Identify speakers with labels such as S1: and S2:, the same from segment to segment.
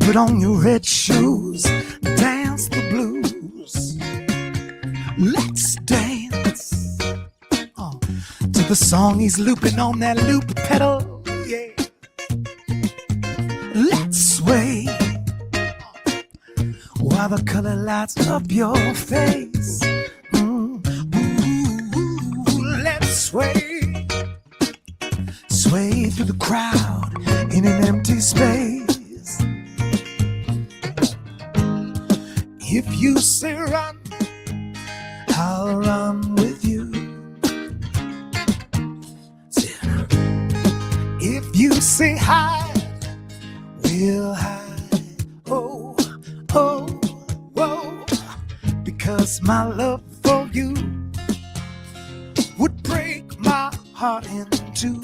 S1: Put on your red shoes, dance the blues. Let's dance to the song he's looping on that loop pedal. Yeah. Let's sway while the color lights up your face. Ooh, let's sway, sway through the crowd in an empty space. If you say run, I'll run with you. If you say hide, we'll hide. Oh, oh, whoa. Because my love for you would break my heart in two.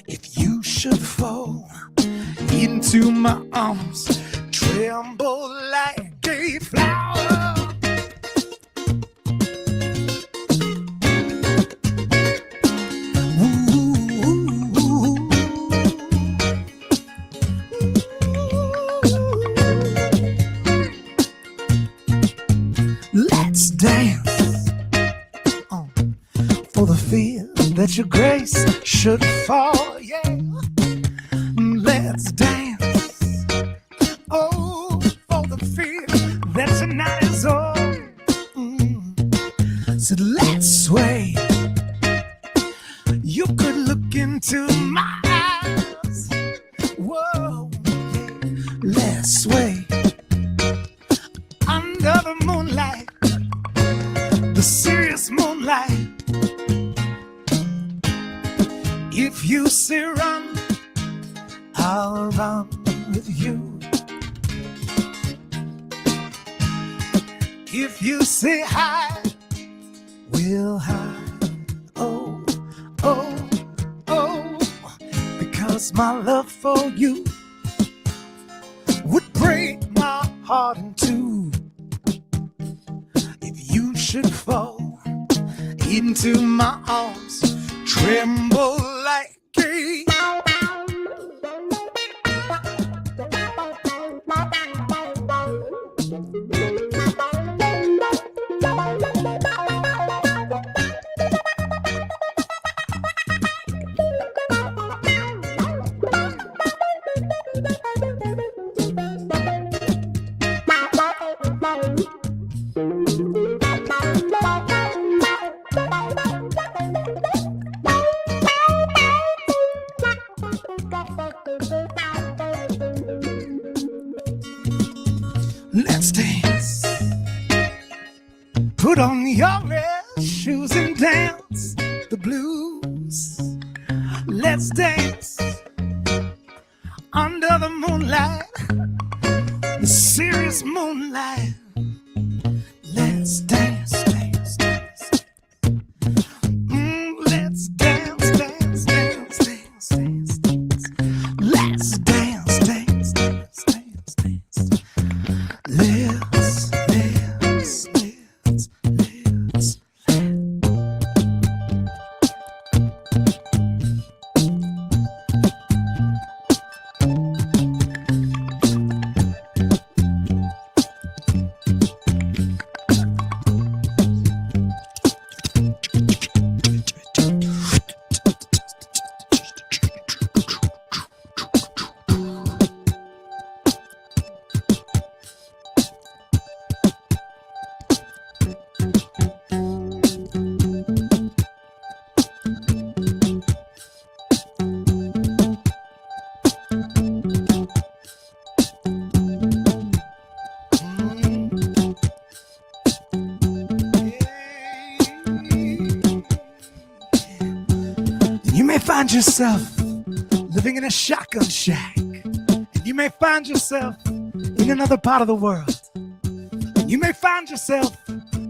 S1: If you should fall into my arms, tremble like a flower. Let's dance for the fear that your grace should fall. Yeah, let's dance. Oh, for the fear that tonight is on. So let's sway. You could look into my eyes. Whoa, let's sway under the moonlight, the serious moonlight. If you say run, I'll run with you. If you say hide, we'll hide. Oh, oh, oh, because my love for you would break my heart in two. If you should fall into my arms, tremble like a let's dance. Put on your red shoes and dance the blues. Let's dance under the moonlight, the serious moonlight. Let's dance, dance, dance. Let's dance, dance, dance, dance, dance, dance. Let's dance, dance, dance, dance, dance. Let's, let's, let's, let's. You may find yourself living in a shotgun shack. You may find yourself in another part of the world. You may find yourself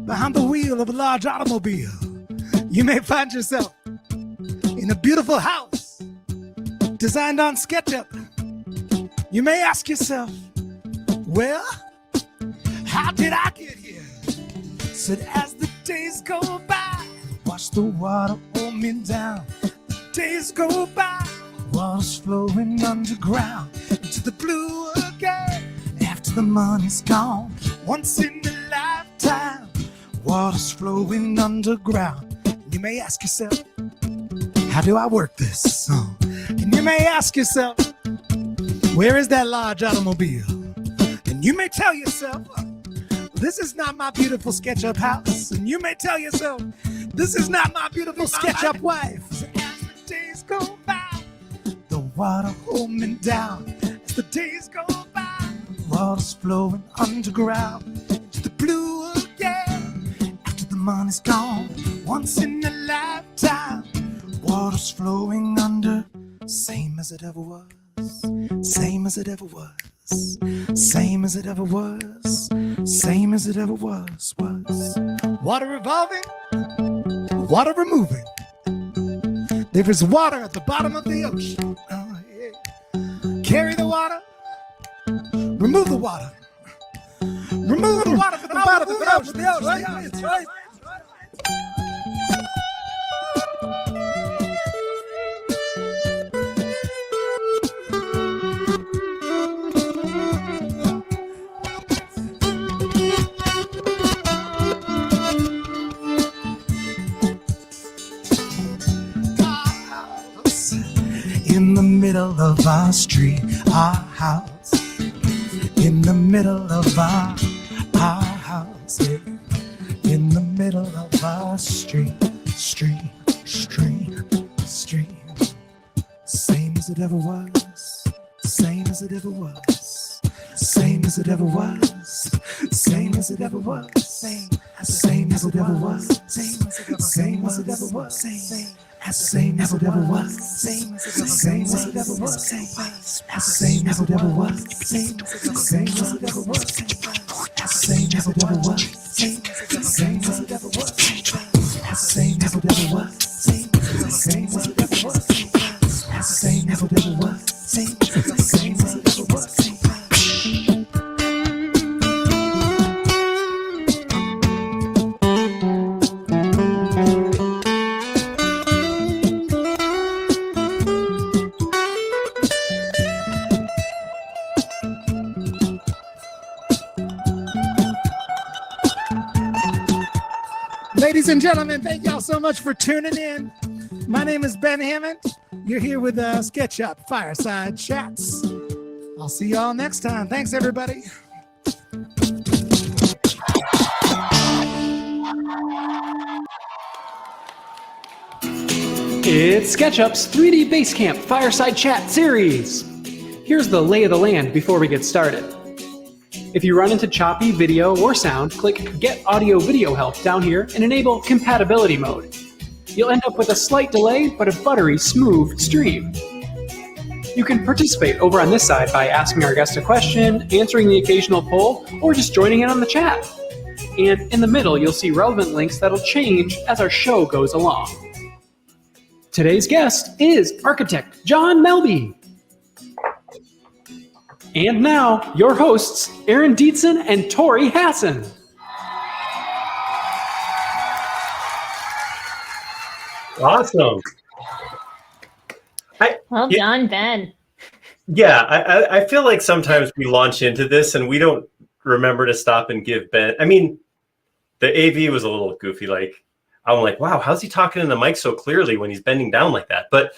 S1: behind the wheel of a large automobile. You may find yourself in a beautiful house designed on SketchUp. You may ask yourself, well, how did I get here? Said as the days go by, watch the water hold me down. The days go by, Water's flowing underground into the blue again. After the money's gone, once in a lifetime. Water's flowing underground. You may ask yourself, how do I work this? And you may ask yourself, where is that large automobile? And you may tell yourself, this is not my beautiful SketchUp house. And you may tell yourself, this is not my beautiful SketchUp wife. So as the days go by, the water hold me down. As the days go by, the water's flowing underground into the blue again. After the money's gone, once in a lifetime. Water's flowing under, same as it ever was. Same as it ever was. Same as it ever was. Same as it ever was. Water revolving, water removing. There is water at the bottom of the ocean. Oh, yeah. Carry the water, remove the water. Remove the water from the bottom of the ocean. That's right. In the middle of our street, our house. In the middle of our house. Yeah. In the middle of our street. Same as it ever was. Same as it ever was. Same as it ever was. Same as it ever was. Same as it ever was. Same as it ever was. Same as it ever was. Same as it ever was. Same as it ever was. Same as it ever was. Same as it ever was. Same as it ever was. Same as it ever was. Same as it ever was. Same as it ever was. Same as it ever was. Same as it ever was. Ladies and gentlemen, thank y'all so much for tuning in. My name is Ben Hammond. You're here with SketchUp Fireside Chats. I'll see y'all next time. Thanks, everybody.
S2: It's SketchUp's 3D Basecamp Fireside Chat series. Here's the lay of the land before we get started. If you run into choppy video or sound, click Get Audio Video Help down here and enable Compatibility Mode. You'll end up with a slight delay, but a buttery, smooth stream. You can participate over on this side by asking our guest a question, answering the occasional poll, or just joining in on the chat. And in the middle, you'll see relevant links that'll change as our show goes along. Today's guest is architect John Melby. And now, your hosts, Aaron Dietzen and Tori Hassan.
S3: Awesome.
S4: Well done, Ben.
S3: Yeah, I feel like sometimes we launch into this and we don't remember to stop and give Ben. I mean, the AV was a little goofy. Like, I'm like, wow, how's he talking in the mic so clearly when he's bending down like that? But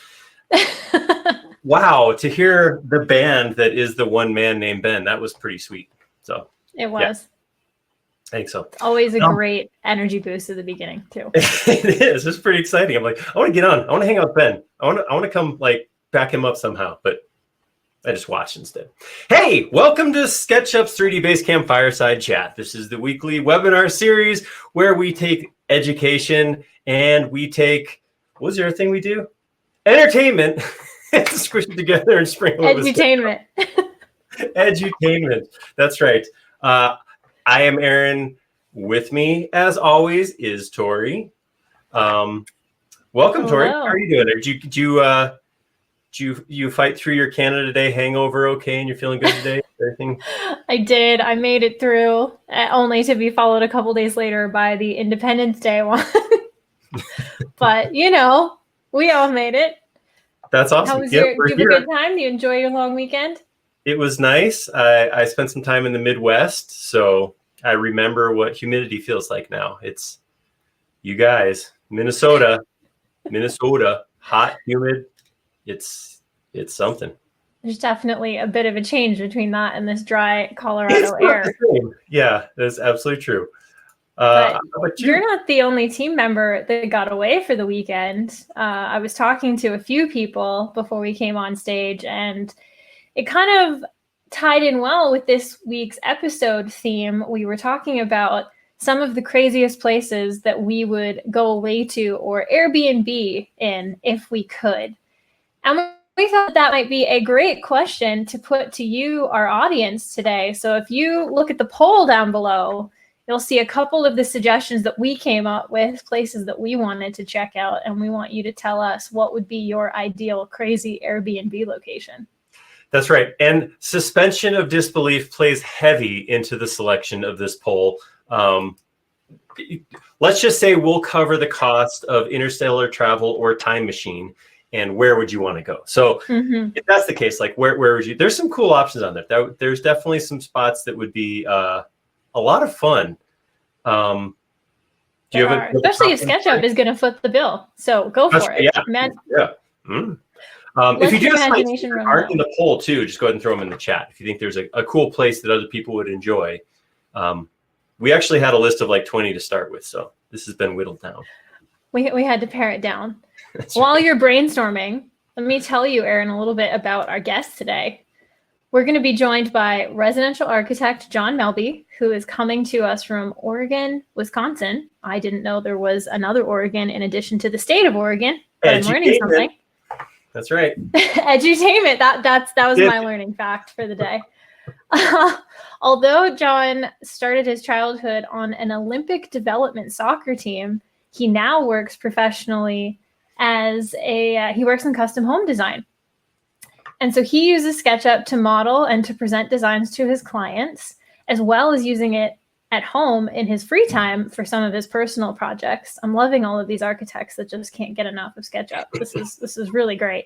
S3: wow, to hear the band that is the one man named Ben, that was pretty sweet. So
S4: it was.
S3: Yeah, I think so.
S4: Always a great energy boost at the beginning, too.
S3: It is. It's pretty exciting. I'm like, I want to get on. I want to hang out with Ben. I want to come like back him up somehow, but I just watched instead. Hey, welcome to SketchUp's 3D Basecamp Fireside Chat. This is the weekly webinar series where we take education and we take, what was the other thing we do? Entertainment. Squish it together and sprinkle it with
S4: edutainment.
S3: Edutainment. That's right. I am Aaron. With me, as always, is Tori. Welcome,
S4: Hello.
S3: Tori. How are you doing? Did you fight through your Canada Day hangover okay, and you're feeling good today? Everything?
S4: I did. I made it through, only to be followed a couple days later by the Independence Day one. But, you know, we all made it.
S3: That's awesome.
S4: How was your? Did you have a good time? Did you enjoy your long weekend?
S3: It was nice. I spent some time in the Midwest, so I remember what humidity feels like now. It's you guys, Minnesota, hot, humid. It's something.
S4: There's definitely a bit of a change between that and this dry Colorado air.
S3: Yeah, that's absolutely true.
S4: But you're not the only team member that got away for the weekend. I was talking to a few people before we came on stage, and it kind of tied in well with this week's episode theme. We were talking about some of the craziest places that we would go away to or Airbnb in if we could. And we thought that might be a great question to put to you, our audience, today. So if you look at the poll down below, you'll see a couple of the suggestions that we came up with, places that we wanted to check out, and we want you to tell us what would be your ideal crazy Airbnb location.
S3: That's right. And suspension of disbelief plays heavy into the selection of this poll. Let's just say we'll cover the cost of interstellar travel or time machine. And where would you want to go? So if that's the case, like where would you? There's some cool options on there. There's definitely some spots that would be a lot of fun. Do you have
S4: especially if SketchUp is going to foot the bill. So go for it.
S3: Yeah. If you do have sites that aren't in the poll too, just go ahead and throw them in the chat. If you think there's a cool place that other people would enjoy. We actually had a list of like 20 to start with, so this has been whittled down.
S4: We had to pare it down. While you're brainstorming, let me tell you, Aaron, a little bit about our guest today. We're going to be joined by residential architect John Melby, who is coming to us from Oregon, Wisconsin. I didn't know there was another Oregon in addition to the state of Oregon. I'm learning something.
S3: That's right.
S4: Edutainment. That was my learning fact for the day. Although John started his childhood on an Olympic development soccer team, he now works professionally as he works in custom home design. And so he uses SketchUp to model and to present designs to his clients, as well as using it at home in his free time for some of his personal projects. I'm loving all of these architects that just can't get enough of SketchUp. This is really great.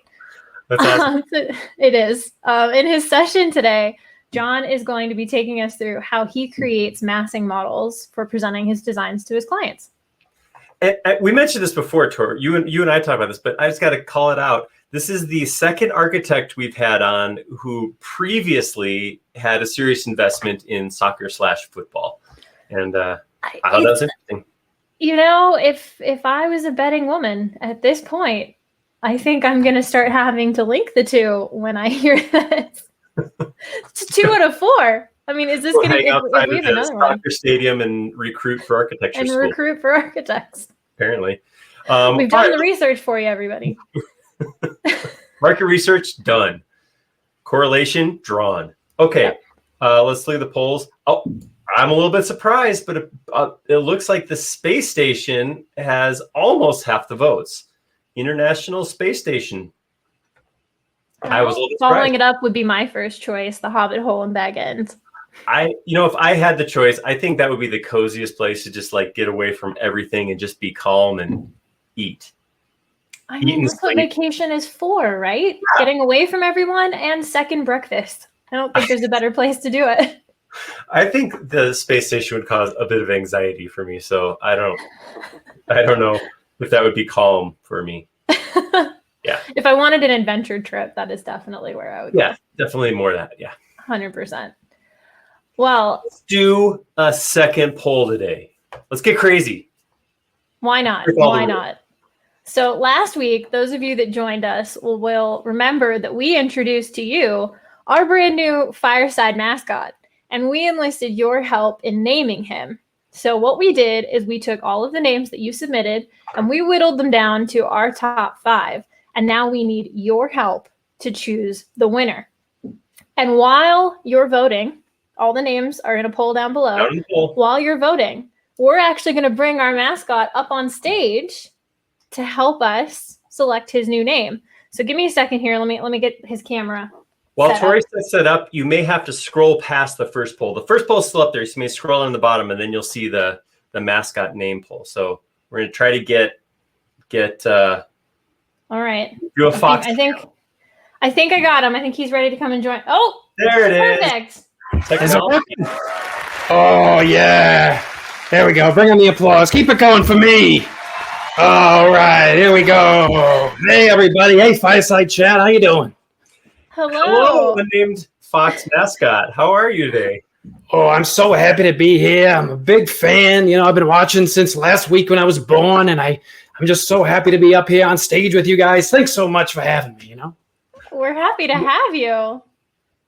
S3: That's awesome.
S4: It is. In his session today, John is going to be taking us through how he creates massing models for presenting his designs to his clients.
S3: And we mentioned this before, Tor. You and I talked about this, but I just got to call it out. This is the second architect we've had on who previously had a serious investment in soccer/football, and I thought that was interesting.
S4: You know, if I was a betting woman at this point, I think I'm going to start having to link the two when I hear this. It's 2 out of 4. I mean, is this going to be another
S3: soccer stadium and recruit for architecture school?
S4: Recruit for architects.
S3: Apparently,
S4: we've done the research for you, everybody.
S3: Market research done. Correlation drawn. Okay, yep. Let's look at the polls. Oh, I'm a little bit surprised, but it looks like the space station has almost half the votes. International Space Station. I was a little surprised.
S4: Following it up would be my first choice, the Hobbit hole in Bag End.
S3: If I had the choice, I think that would be the coziest place to just like get away from everything and just be calm and eat.
S4: I mean, that's what vacation is for, right? Yeah. Getting away from everyone and second breakfast. I don't think there's a better place to do it.
S3: I think the space station would cause a bit of anxiety for me, so I don't know if that would be calm for me. Yeah.
S4: If I wanted an adventure trip, that is definitely where I would go.
S3: Yeah, definitely more of that. Yeah.
S4: 100%. Well,
S3: let's do a second poll today. Let's get crazy.
S4: Why not? Why not? So last week, those of you that joined us will remember that we introduced to you our brand new Fireside mascot, and we enlisted your help in naming him. So what we did is we took all of the names that you submitted and we whittled them down to our top 5. And now we need your help to choose the winner. And while you're voting, all the names are in a poll down below. While you're voting, we're actually going to bring our mascot up on stage to help us select his new name. So give me a second here. Let me get his camera.
S3: While Tori's set up, you may have to scroll past the first poll. The first poll is still up there, so you may scroll on the bottom, and then you'll see the mascot name poll. So we're going to try to get
S4: All right.
S3: Do a fox.
S4: I think I got him. I think he's ready to come and join. Oh,
S3: There it is.
S4: perfect.
S5: Is it working? Oh, yeah. There we go. Bring on the applause. Keep it going for me. All right. Here we go. Hey, everybody. Hey, Fireside Chat. How you doing?
S4: Hello.
S3: Unnamed fox mascot. How are you today?
S5: Oh, I'm so happy to be here. I'm a big fan. You know, I've been watching since last week when I was born, and I'm just so happy to be up here on stage with you guys. Thanks so much for having me, you know.
S4: We're happy to have you.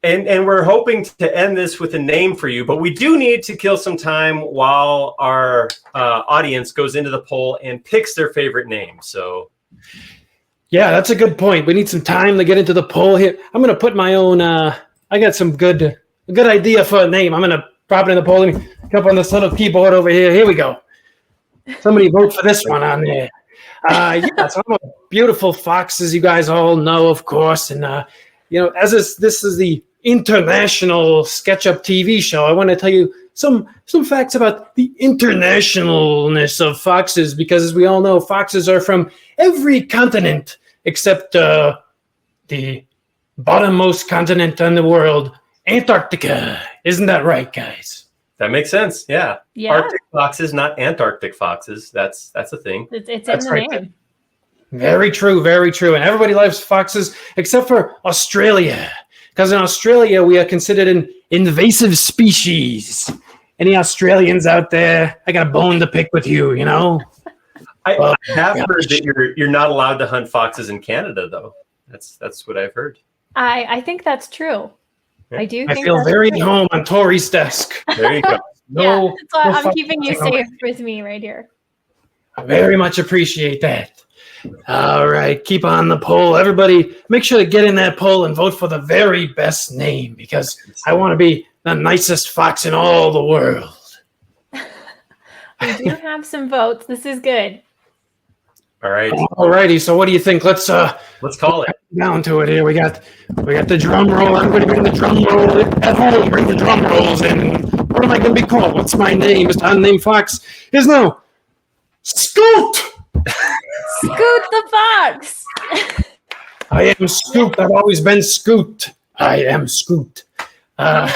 S3: And we're hoping to end this with a name for you, but we do need to kill some time while our audience goes into the poll and picks their favorite name. So,
S5: yeah, that's a good point. We need some time to get into the poll here. I'm going to put my own. I got a good idea for a name. I'm going to prop it in the poll. Let me come up on this little keyboard over here. Here we go. Somebody vote for this one on there. Yeah, so I'm a beautiful fox, as you guys all know, of course, and you know, as this is the international SketchUp TV show, I want to tell you some facts about the internationalness of foxes, because as we all know, foxes are from every continent except the bottommost continent in the world, Antarctica. Isn't that right, guys?
S3: that makes sense. Yeah.
S4: Yeah.
S3: Arctic foxes, not Antarctic foxes. That's a thing.
S4: It's
S5: That's
S4: in the
S5: right.
S4: name.
S5: Very true, very true. And everybody loves foxes except for Australia, because in Australia we are considered an invasive species. Any Australians out there? I got a bone to pick with you, you know?
S3: I have heard that you're not allowed to hunt foxes in Canada, though. That's what I've heard.
S4: I think that's true. I do.
S5: I
S4: think
S5: feel
S4: that's
S5: very
S4: true.
S5: at home on Tori's desk.
S3: There you go.
S5: No,
S4: Yeah, that's why
S5: no
S4: I'm
S5: fox
S4: keeping you
S5: hunting.
S4: safe with me right here.
S5: I very much appreciate that. All right, keep on the poll. Everybody, make sure to get in that poll and vote for the very best name, because I want to be the nicest fox in all the world.
S4: We do have some votes. This is good.
S3: All right.
S5: All righty, so what do you think? Let's
S3: Call it.
S5: down to it here. We got the drum roll. Everybody bring the drum roll at home. Bring the drum rolls in. What am I going to be called? What's my name? Mr. Unnamed Fox is now Scoot.
S4: Scoot the fox.
S5: I am Scoot. I've always been Scoot. I am Scoot.
S4: Our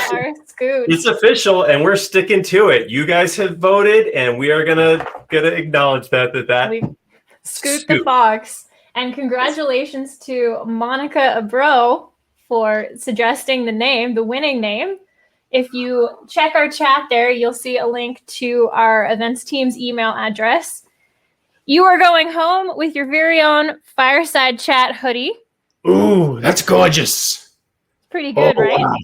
S4: Scoot.
S3: It's official, and we're sticking to it. You guys have voted, and we are gonna acknowledge that.
S4: We Scoot the fox. And congratulations to Monica Abro for suggesting the winning name. If you check our chat there, you'll see a link to our events team's email address. You are going home with your very own Fireside Chat hoodie.
S5: Ooh, that's gorgeous.
S4: Pretty good, right?
S5: Wow.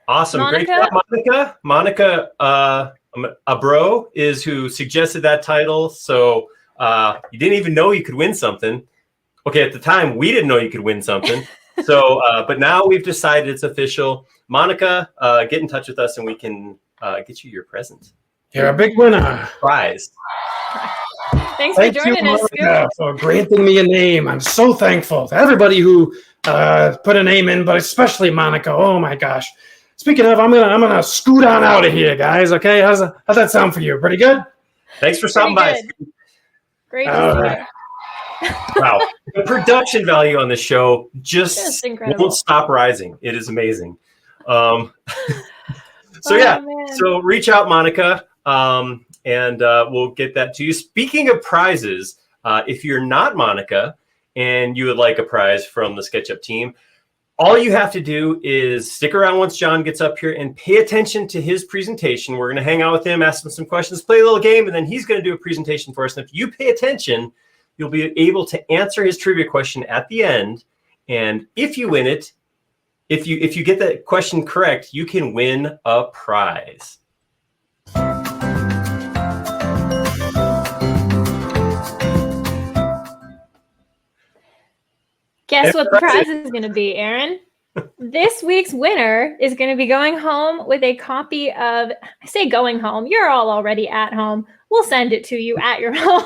S3: Awesome.
S4: Monica?
S3: Great job, Monica. Monica Abro is who suggested that title. So you didn't even know you could win something. Okay, at the time, we didn't know you could win something. So, but now we've decided it's official. Monica, get in touch with us and we can get you your present.
S5: You're a big winner.
S3: Prize.
S4: Thanks for
S5: Thank
S4: joining
S5: you,
S4: us,
S5: Monica,
S4: Scoot.
S5: for granting me a name. I'm so thankful to everybody who put a name in, but especially Monica. Oh my gosh. Speaking of, I'm gonna scoot on out of here, guys. Okay, how's that sound for you? Pretty good.
S3: Thanks for stopping by.
S4: Pretty good. Great to
S5: All
S4: see
S5: right.
S4: you.
S3: Wow. The production value on the show
S4: Just incredible.
S3: won't stop rising. It is amazing. So
S4: Oh,
S3: yeah,
S4: man.
S3: so reach out, Monica, and we'll get that to you. Speaking of prizes, if you're not Monica and you would like a prize from the SketchUp team, all you have to do is stick around once John gets up here and pay attention to his presentation. We're going to hang out with him, ask him some questions, play a little game, and then he's going to do a presentation for us. And if you pay attention, you'll be able to answer his trivia question at the end. And if you win it, if you get that question correct, you can win a prize.
S4: Guess what the prize is going to be, Aaron? This week's winner is going to be going home with a copy of, I say going home, you're all already at home. We'll send it to you at your home.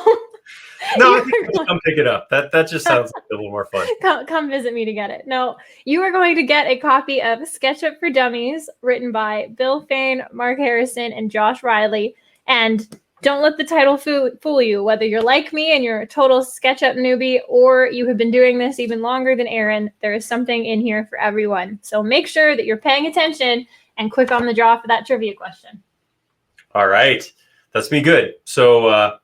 S3: No, I think we'll come pick it up. That just sounds like a little more fun.
S4: Come visit me to get it. No, you are going to get a copy of SketchUp for Dummies, written by Bill Fain, Mark Harrison, and Josh Riley. And Don't let the title fool you. Whether you're like me and you're a total SketchUp newbie, or you have been doing this even longer than Aaron, there is something in here for everyone. So make sure that you're paying attention and click on the draw for that trivia question.
S3: All right. That's me good. So,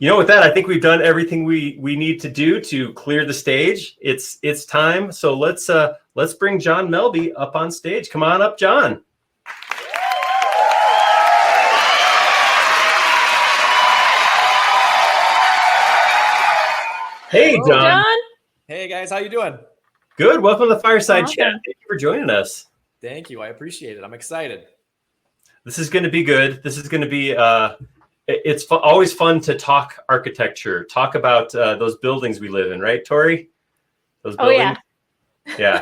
S3: with that, I think we've done everything we need to do to clear the stage. It's time. So let's bring John Melby up on stage. Come on up, John. Hey, John.
S6: Hey, guys. How you doing?
S3: Good. Welcome to the Fireside
S4: Awesome.
S3: Chat. Thank you for joining us.
S6: Thank you. I appreciate it. I'm excited.
S3: This is going to be good. This is going to be it's always fun to talk architecture, talk about those buildings we live in, right, Tori? Those buildings.
S4: Oh,
S3: yeah.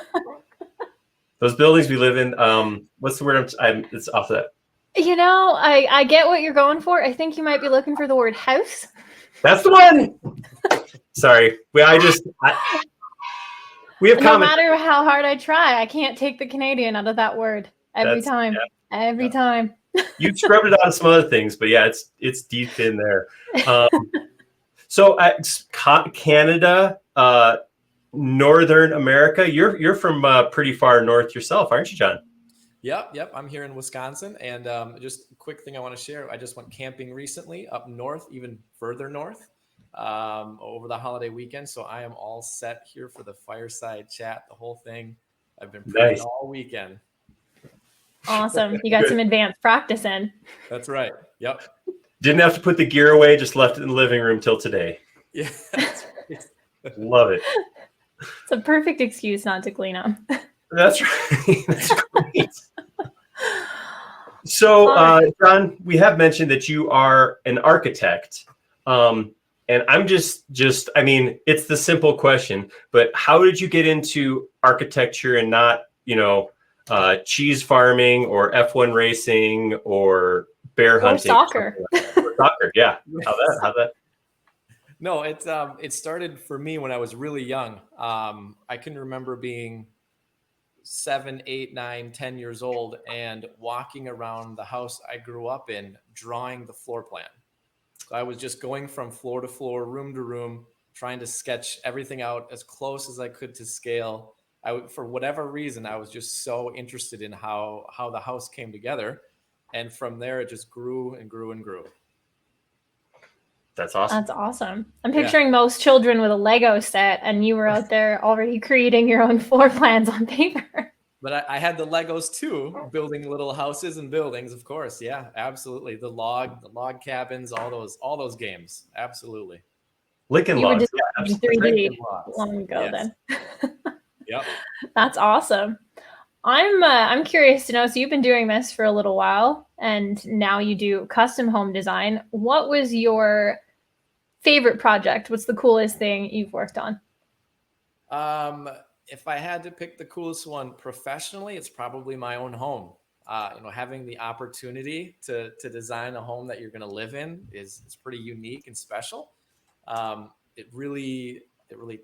S3: Those buildings we live in. What's the word? It's off that.
S4: I get what you're going for. I think you might be looking for the word house.
S3: That's the one. Sorry. We have
S4: No
S3: common.
S4: matter how hard I try, I can't take the Canadian out of that word every time.
S3: You've scrubbed it out of some other things, but yeah, it's deep in there. So Canada, Northern America, you're from pretty far north yourself, aren't you, John?
S6: Yep. I'm here in Wisconsin, and just a quick thing I want to share. I just went camping recently up north, even further north, over the holiday weekend. So I am all set here for the Fireside Chat, the whole thing. I've been praying all weekend.
S4: Awesome. You got some advanced practice in.
S6: That's right. Yep.
S3: Didn't have to put the gear away, just left it in the living room till today.
S6: Yeah. That's right.
S3: Love it.
S4: It's a perfect excuse not to clean up.
S3: That's right. That's great. So, John, we have mentioned that you are an architect. And I'm just, it's the simple question, but how did you get into architecture and not, cheese farming or F1 racing or bear hunting?
S4: Or soccer.
S3: Or soccer, yeah. How that?
S6: No, it started for me when I was really young. I can remember being 7, 8, 9, 10 years old and walking around the house I grew up in, drawing the floor plan. So I was just going from floor to floor, room to room, trying to sketch everything out as close as I could to scale. For whatever reason, I was just so interested in how the house came together. And from there, it just grew and grew and grew.
S3: That's awesome.
S4: That's awesome. I'm picturing most children with a Lego set, and you were out there already creating your own floor plans on paper.
S6: But I had the Legos too, building little houses and buildings, of course. Yeah, absolutely. The log cabins, all those games. Absolutely.
S3: Licking logs.
S4: You were designing 3D long ago then.
S6: Yep.
S4: That's awesome. I'm curious to know, so you've been doing this for a little while and now you do custom home design. What was your favorite project? What's the coolest thing you've worked on?
S6: If I had to pick the coolest one professionally, it's probably my own home. Having the opportunity to design a home that you're going to live in is pretty unique and special. It really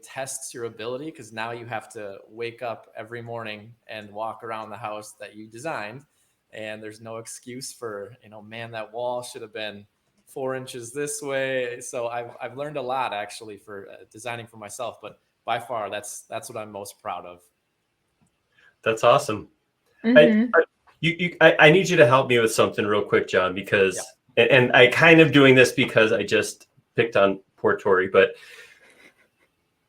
S6: tests your ability, because now you have to wake up every morning and walk around the house that you designed, and there's no excuse for, man, that wall should have been 4 inches this way. So I've learned a lot actually for designing for myself, but by far that's what I'm most proud of. That's
S3: awesome.
S4: Mm-hmm.
S3: I need you to help me with something real quick, John, because and I kind of doing this because I just picked on poor Tori, but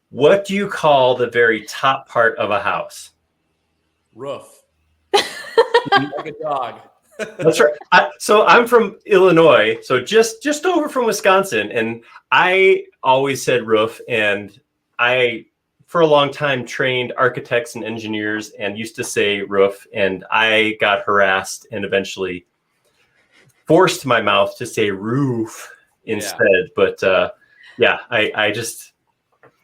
S3: what do you call the very top part of a house?
S6: Roof. Like a dog.
S3: That's right. So I'm from Illinois, so just over from Wisconsin, and I always said roof, and I, for a long time, trained architects and engineers and used to say roof, and I got harassed and eventually forced my mouth to say roof instead. Yeah. But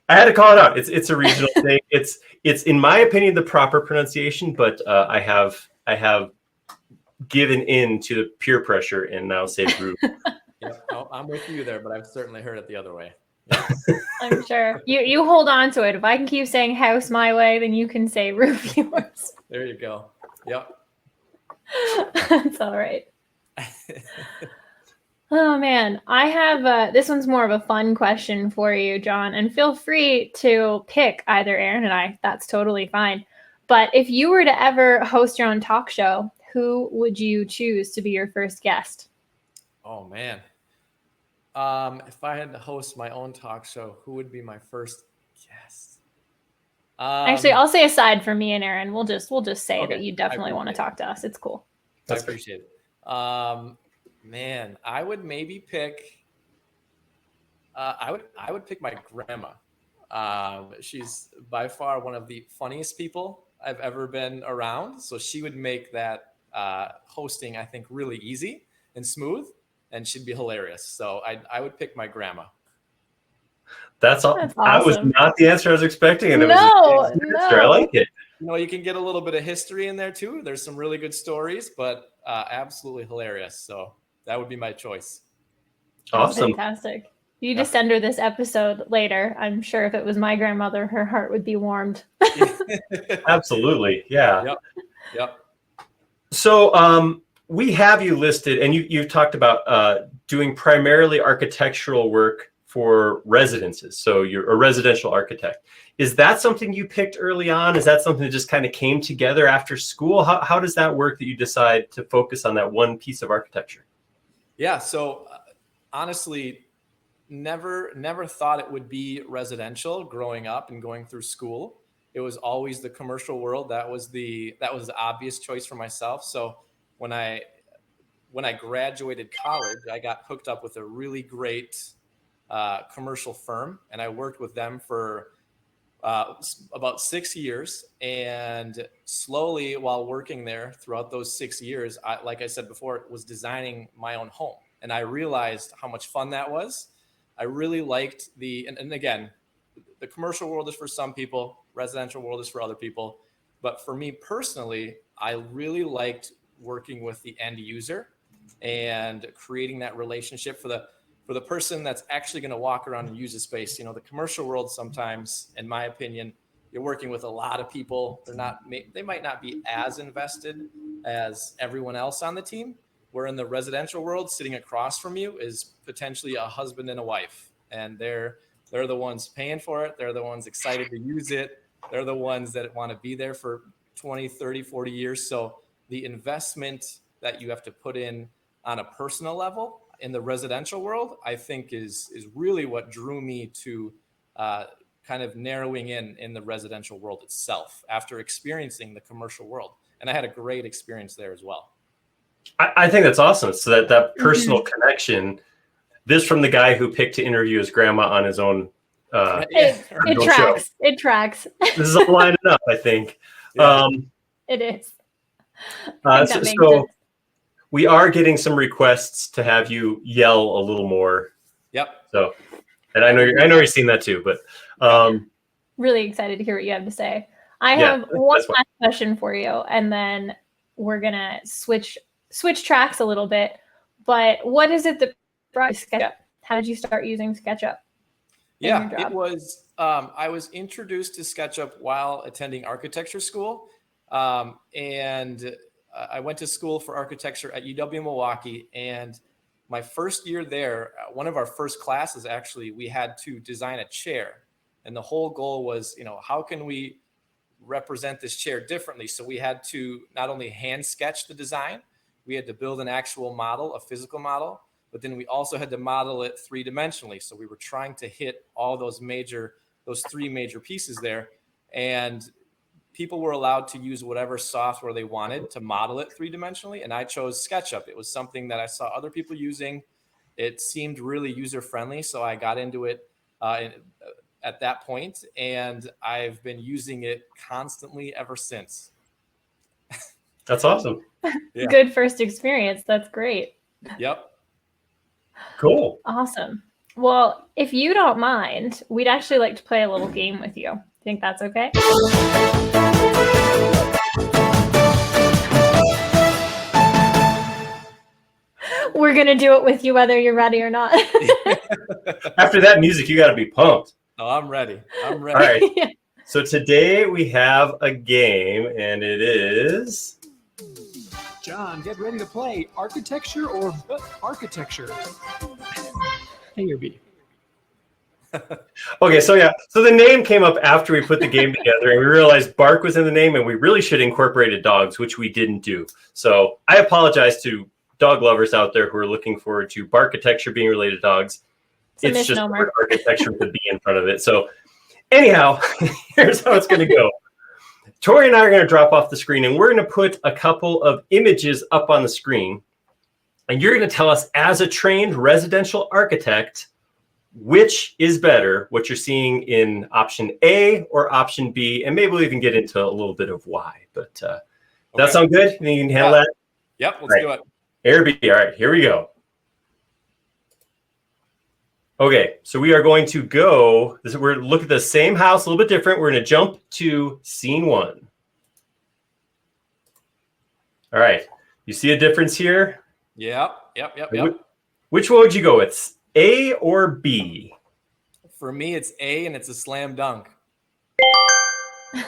S3: I had to call it out. It's a regional thing. It's in my opinion the proper pronunciation, but I have given in to the peer pressure and now say roof.
S6: Yeah, I'm with you there, but I've certainly heard it the other way.
S4: I'm sure. You hold on to it. If I can keep saying house my way, then you can say roof yours.
S6: There you go. Yep.
S4: That's all right. Oh man, I have this one's more of a fun question for you, John, and feel free to pick either Aaron and I. That's totally fine. But if you were to ever host your own talk show, who would you choose to be your first guest?
S6: Oh man. If I had to host my own talk show, who would be my first guest?
S4: Actually, I'll say aside from me and Aaron, we'll just say
S6: Okay,
S4: that you definitely want to talk to us. It's cool.
S6: I appreciate it. Man, I would maybe pick. I would pick my grandma. She's by far one of the funniest people I've ever been around. So she would make that hosting, I think, really easy and smooth, and she'd be hilarious. So I would pick my grandma.
S3: That's all.
S4: That's
S3: I was
S4: awesome.
S3: not the answer I was expecting, and it
S4: No,
S3: was a good answer. I like it.
S6: You know, you can get a little bit of history in there too. There's some really good stories, but absolutely hilarious. So that would be my choice.
S3: Awesome.
S4: Fantastic. You just send her this episode later. I'm sure if it was my grandmother, her heart would be warmed.
S3: Absolutely. Yeah.
S6: Yep.
S3: So we have you listed, and you've talked about doing primarily architectural work for residences. So you're a residential architect. Is that something you picked early on? Is that something that just kind of came together after school? How does that work that you decide to focus on that one piece of architecture?
S6: Yeah. So honestly, never thought it would be residential growing up and going through school. It was always the commercial world. That was the obvious choice for myself. So when I graduated college, I got hooked up with a really great commercial firm, and I worked with them for about 6 years. And slowly, while working there throughout those 6 years, like I said before, was designing my own home. And I realized how much fun that was. I really liked and again, the commercial world is for some people, residential world is for other people. But for me personally, I really liked working with the end user and creating that relationship for the person that's actually going to walk around and use a space. You know, the commercial world sometimes, in my opinion, you're working with a lot of people. They might not be as invested as everyone else on the team. Where in the residential world, sitting across from you is potentially a husband and a wife, and they're the ones paying for it. They're the ones excited to use it. They're the ones that want to be there for 20, 30, 40 years. So the investment that you have to put in on a personal level in the residential world, I think is really what drew me to kind of narrowing in the residential world itself after experiencing the commercial world. And I had a great experience there as well.
S3: I think that's awesome. So that personal connection, this from the guy who picked to interview his grandma on his own.
S4: It tracks. Show. It tracks.
S3: This is all lining up, I think.
S4: It is.
S3: So we are getting some requests to have you yell a little more.
S6: Yep.
S3: So, and I know you've seen that too, but
S4: really excited to hear what you have to say. I have one last question for you, and then we're gonna switch tracks a little bit. But what is it that brought you SketchUp? How did you start using SketchUp?
S6: Yeah, it was. I was introduced to SketchUp while attending architecture school, and I went to school for architecture at UW Milwaukee. And my first year there, one of our first classes, actually, we had to design a chair, and the whole goal was, how can we represent this chair differently? So we had to not only hand sketch the design, we had to build an actual model, a physical model, but then we also had to model it 3-dimensionally. So we were trying to hit all those 3 major pieces there. And people were allowed to use whatever software they wanted to model it 3-dimensionally. And I chose SketchUp. It was something that I saw other people using. It seemed really user-friendly. So I got into it at that point, and I've been using it constantly ever since.
S3: That's awesome.
S6: Yeah.
S4: Good first experience. That's great.
S6: Yep.
S3: Cool.
S4: Awesome. Well, if you don't mind, we'd actually like to play a little game with you. Think that's okay? We're going to do it with you whether you're ready or not.
S3: After that music, you got to be pumped.
S6: Oh, I'm ready.
S3: All right. Yeah. So today we have a game, and it is
S2: John, get ready to play architecture or architecture. A or B?
S3: Okay, so the name came up after we put the game together, and we realized bark was in the name, and we really should have incorporated dogs, which we didn't do. So I apologize to dog lovers out there who are looking forward to barkitecture being related to dogs. It's just architecture with a B in front of it. So anyhow, here's how it's going to go. Tori and I are going to drop off the screen, and we're going to put a couple of images up on the screen. And you're going to tell us, as a trained residential architect, which is better, what you're seeing in option A or option B. And maybe we'll even get into a little bit of why. But that sound good? You can handle that?
S6: Yep, let's do it.
S3: A or B. All right, here we go. Okay, so we are going to go, we're looking at the same house, a little bit different. We're going to jump to scene 1. All right, you see a difference here?
S6: Yep.
S3: Which one would you go with, A or B?
S6: For me, it's A, and it's a slam dunk.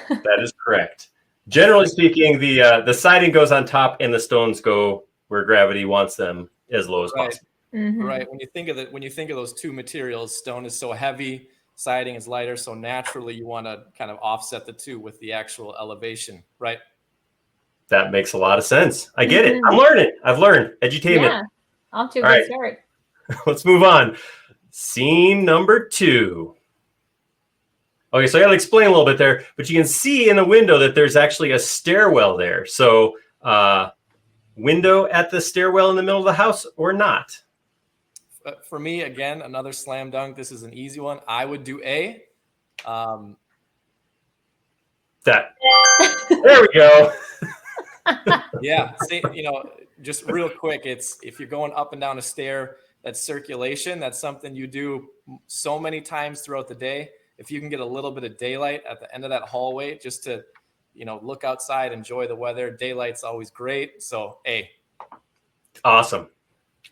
S3: That is correct. Generally speaking, the siding goes on top and the stones go where gravity wants them, as low as possible.
S4: Mm-hmm.
S6: Right. When you think of those two materials, stone is so heavy, siding is lighter, so naturally you want to kind of offset the two with the actual elevation, right?
S3: That makes a lot of sense. I get it. I'm learning. I've learned. Edutainment.
S4: Yeah, off to a good start.
S3: Let's move on. Scene number 2. Okay, so I got to explain a little bit there, but you can see in the window that there's actually a stairwell there. So window at the stairwell in the middle of the house or not?
S6: For me, again, another slam dunk. This is an easy one. I would do A.
S3: There we go.
S6: Yeah. See, just real quick, it's if you're going up and down a stair, that's circulation. That's something you do so many times throughout the day. If you can get a little bit of daylight at the end of that hallway, just to, look outside, enjoy the weather. Daylight's always great. So A.
S3: Awesome.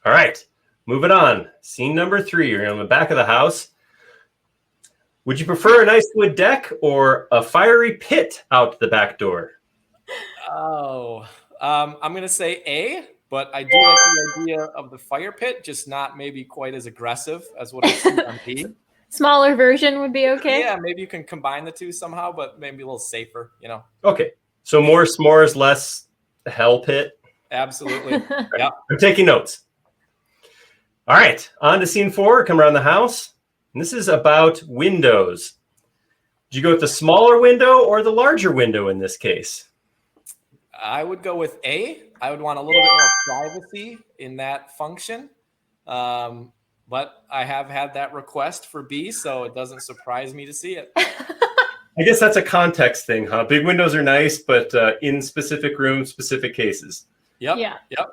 S3: All right. Moving on. Scene number 3. You're on the back of the house. Would you prefer a nice wood deck or a fiery pit out the back door?
S6: Oh, I'm going to say A, but I do like the idea of the fire pit, just not maybe quite as aggressive as what I see on B.
S4: Smaller version would be okay.
S6: Yeah, maybe you can combine the two somehow, but maybe a little safer,
S3: Okay. So more s'mores, less hell pit.
S6: Absolutely. Yeah.
S3: I'm taking notes. All right. On to scene 4. Come around the house. And this is about windows. Did you go with the smaller window or the larger window in this case?
S6: I would go with A. I would want a little bit more privacy in that function. But I have had that request for B, so it doesn't surprise me to see it.
S3: I guess that's a context thing, huh? Big windows are nice, but in specific rooms, specific cases.
S6: Yep.
S4: Yeah.
S6: Yep.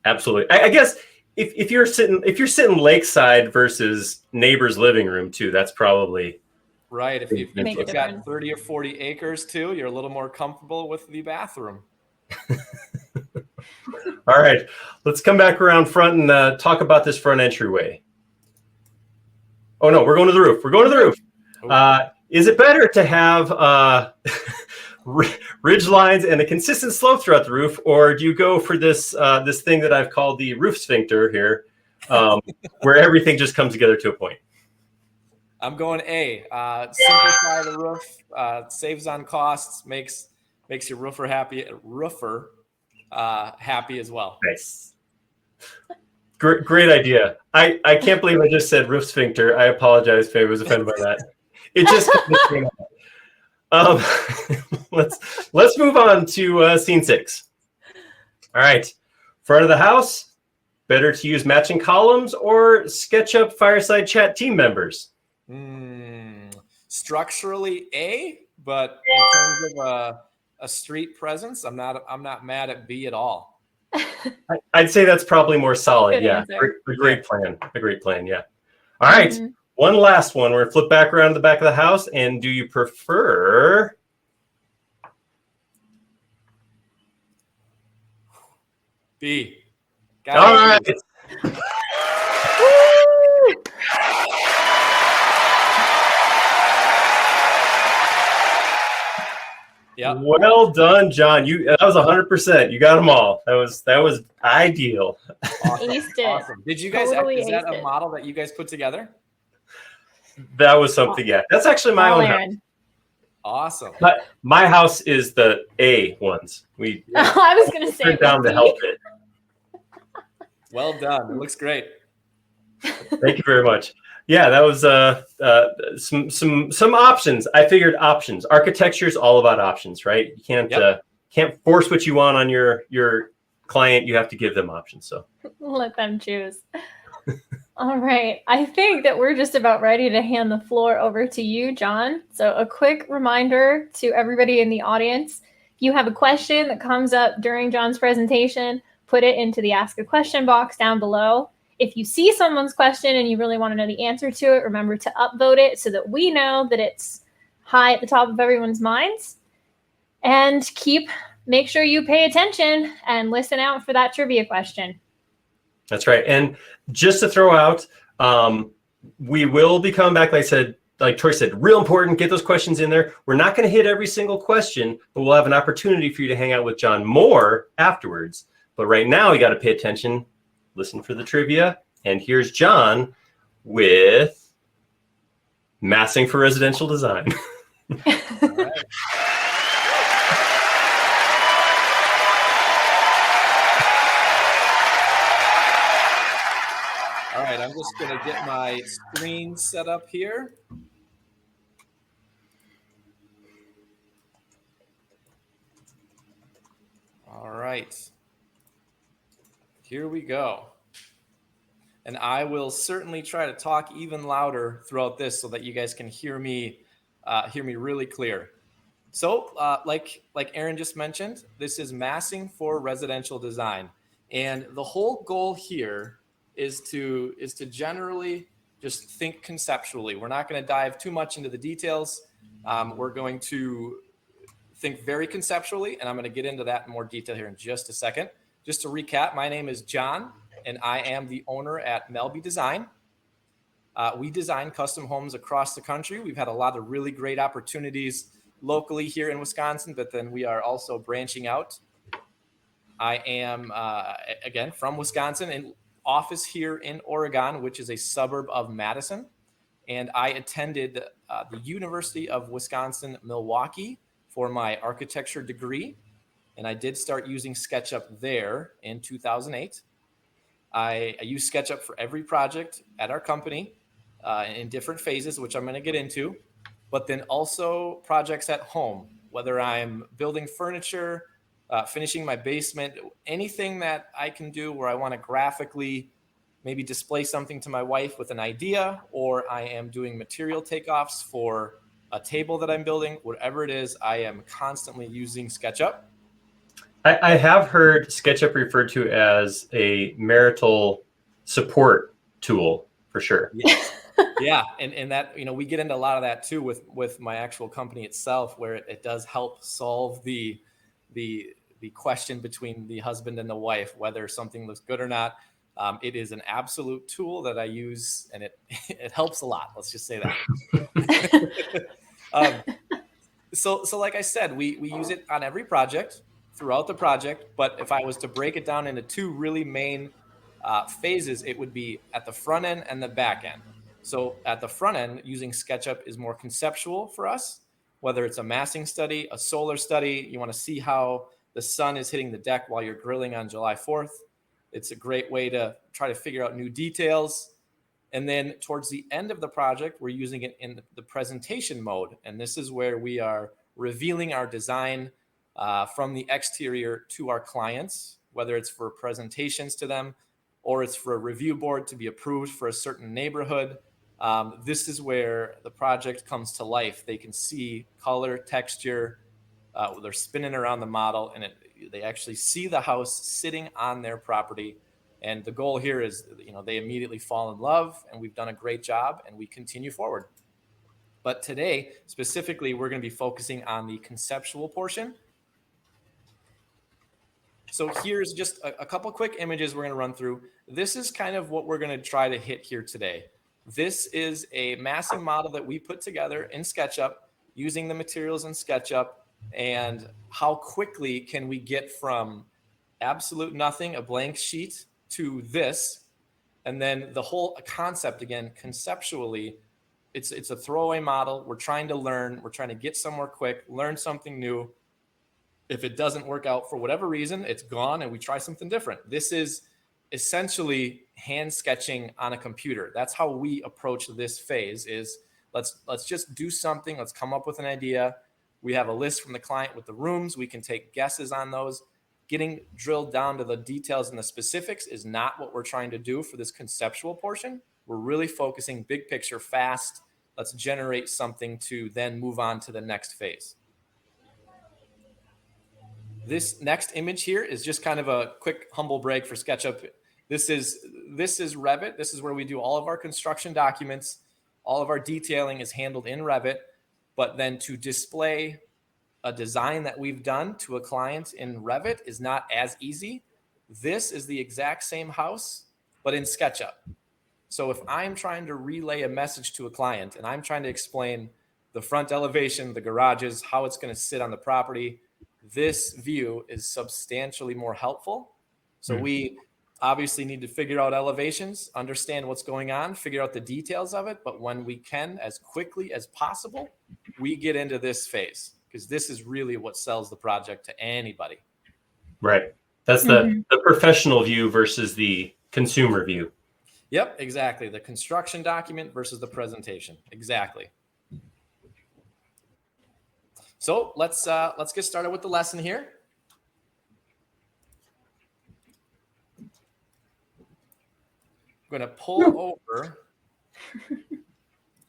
S3: Absolutely. I guess if you're sitting lakeside versus neighbor's living room too, that's probably
S6: right. If you've
S4: difference.
S6: got 30 or 40 acres too, you're a little more comfortable with the bathroom.
S3: All right, let's come back around front and talk about this front entryway. Oh no, we're going to the roof. We're going to the roof. Is it better to have ridge lines and a consistent slope throughout the roof, or do you go for this this thing that I've called the roof sphincter here, where everything just comes together to a point?
S6: I'm going A. Simplify the roof, saves on costs, makes your roofer happy. Happy as well.
S3: Nice. Great idea. I can't believe I just said roof sphincter. I apologize if I was offended by that. It just came out. Let's move on to scene 6. All right. Front of the house. Better to use matching columns or SketchUp Fireside Chat team members?
S6: Structurally A, but in terms of a street presence, I'm not mad at B at all.
S3: I'd say that's probably more solid.
S4: Good
S3: Yeah,
S4: answer.
S3: a great plan. Yeah. All right, one last one. We're gonna flip back around to the back of the house. And do you prefer?
S6: B.
S3: All right.
S6: Yep.
S3: Well done, John. That was 100%. You got them all. That was ideal.
S6: Awesome.
S4: Aced it.
S6: Awesome. Did you guys?
S4: Totally
S6: Is that
S4: aced
S6: a
S4: it.
S6: model that you guys put together?
S3: That was something. Yeah, that's actually my
S4: All
S3: own house.
S4: Aaron.
S6: Awesome.
S3: But my house is the A ones. We
S4: I was going to say
S3: turned down to help it.
S6: Well done. It looks great.
S3: Thank you very much. Yeah, that was some options. I figured options. Architecture is all about options, right? You can't force what you want on your client. You have to give them options. So
S4: Let them choose. All right. I think that we're just about ready to hand the floor over to you, John. So a quick reminder to everybody in the audience, if you have a question that comes up during John's presentation, put it into the Ask a Question box down below. If you see someone's question and you really want to know the answer to it, remember to upvote it so that we know that it's high at the top of everyone's minds. And make sure you pay attention and listen out for that trivia question.
S3: that's right. And just to throw out, we will be coming back, like Troy said, real important, get those questions in there. We're not going to hit every single question, but we'll have an opportunity for you to hang out with John more afterwards. But right now, you got to pay attention, listen for the trivia. And here's John with massing for residential design.
S6: All right. All right, I'm just going to get my screen set up here. All right. Here we go. And I will certainly try to talk even louder throughout this so that you guys can hear me really clear. So like Aaron just mentioned, this is massing for residential design. And the whole goal here is to generally just think conceptually. We're not going to dive too much into the details. We're going to think very conceptually, and I'm going to get into that in more detail here in just a second. Just to recap, my name is John, and I am the owner at Melby Design. We design custom homes across the country. We've had a lot of really great opportunities locally here in Wisconsin, but then we are also branching out. I am, again, from Wisconsin and office here in Oregon, which is a suburb of Madison. And I attended the University of Wisconsin-Milwaukee for my architecture degree. And I did start using SketchUp there in 2008. I use SketchUp for every project at our company in different phases, which I'm going to get into, but then also projects at home, whether I'm building furniture, finishing my basement, anything that I can do where I want to graphically maybe display something to my wife with an idea, or I am doing material takeoffs for a table that I'm building, whatever it is, I am constantly using SketchUp.
S3: I have heard SketchUp referred to as a marital support tool for sure.
S6: Yeah. And that, we get into a lot of that too with my actual company itself, where it does help solve the question between the husband and the wife, whether something looks good or not. It is an absolute tool that I use, and it helps a lot. Let's just say that. So like I said, we use it on every project throughout the project. But if I was to break it down into two really main phases, it would be at the front end and the back end. So at the front end, using SketchUp is more conceptual for us, whether it's a massing study, a solar study, you want to see how the sun is hitting the deck while you're grilling on July 4th. It's a great way to try to figure out new details. And then towards the end of the project, we're using it in the presentation mode. And this is where we are revealing our design from the exterior to our clients, whether it's for presentations to them or it's for a review board to be approved for a certain neighborhood. This is where the project comes to life. They can see color, texture. They're spinning around the model, and they actually see the house sitting on their property. And the goal here is, they immediately fall in love, and we've done a great job, and we continue forward. But today, specifically, we're going to be focusing on the conceptual portion. So here's just a couple quick images we're going to run through. This is kind of what we're going to try to hit here today. This is a massing model that we put together in SketchUp using the materials in SketchUp. and how quickly can we get from absolute nothing, a blank sheet, to this. And then the whole concept, again, conceptually, it's a throwaway model. We're trying to learn. We're trying to get somewhere quick, learn something new. If it doesn't work out for whatever reason, it's gone and we try something different. This is essentially hand sketching on a computer. That's how we approach this phase is let's just do something. Let's come up with an idea. We have a list from the client with the rooms. We can take guesses on those. Getting drilled down to the details and the specifics is not what we're trying to do for this conceptual portion. We're really focusing big picture fast. Let's generate something to then move on to the next phase. This next image here is just kind of a quick humble brag for SketchUp. This is Revit. This is where we do all of our construction documents. All of our detailing is handled in Revit, but then to display a design that we've done to a client in Revit is not as easy. This is the exact same house, but in SketchUp. So if I'm trying to relay a message to a client and I'm trying to explain the front elevation, the garages, how it's going to sit on the property, this view is substantially more helpful. So we obviously need to figure out elevations, understand what's going on, figure out the details of it. But when we can, as quickly as possible, we get into this phase because this is really what sells the project to anybody.
S3: Right. That's the professional view versus the consumer view.
S6: Yep, exactly. The construction document versus the presentation. Exactly. So let's get started with the lesson here. I'm going to pull over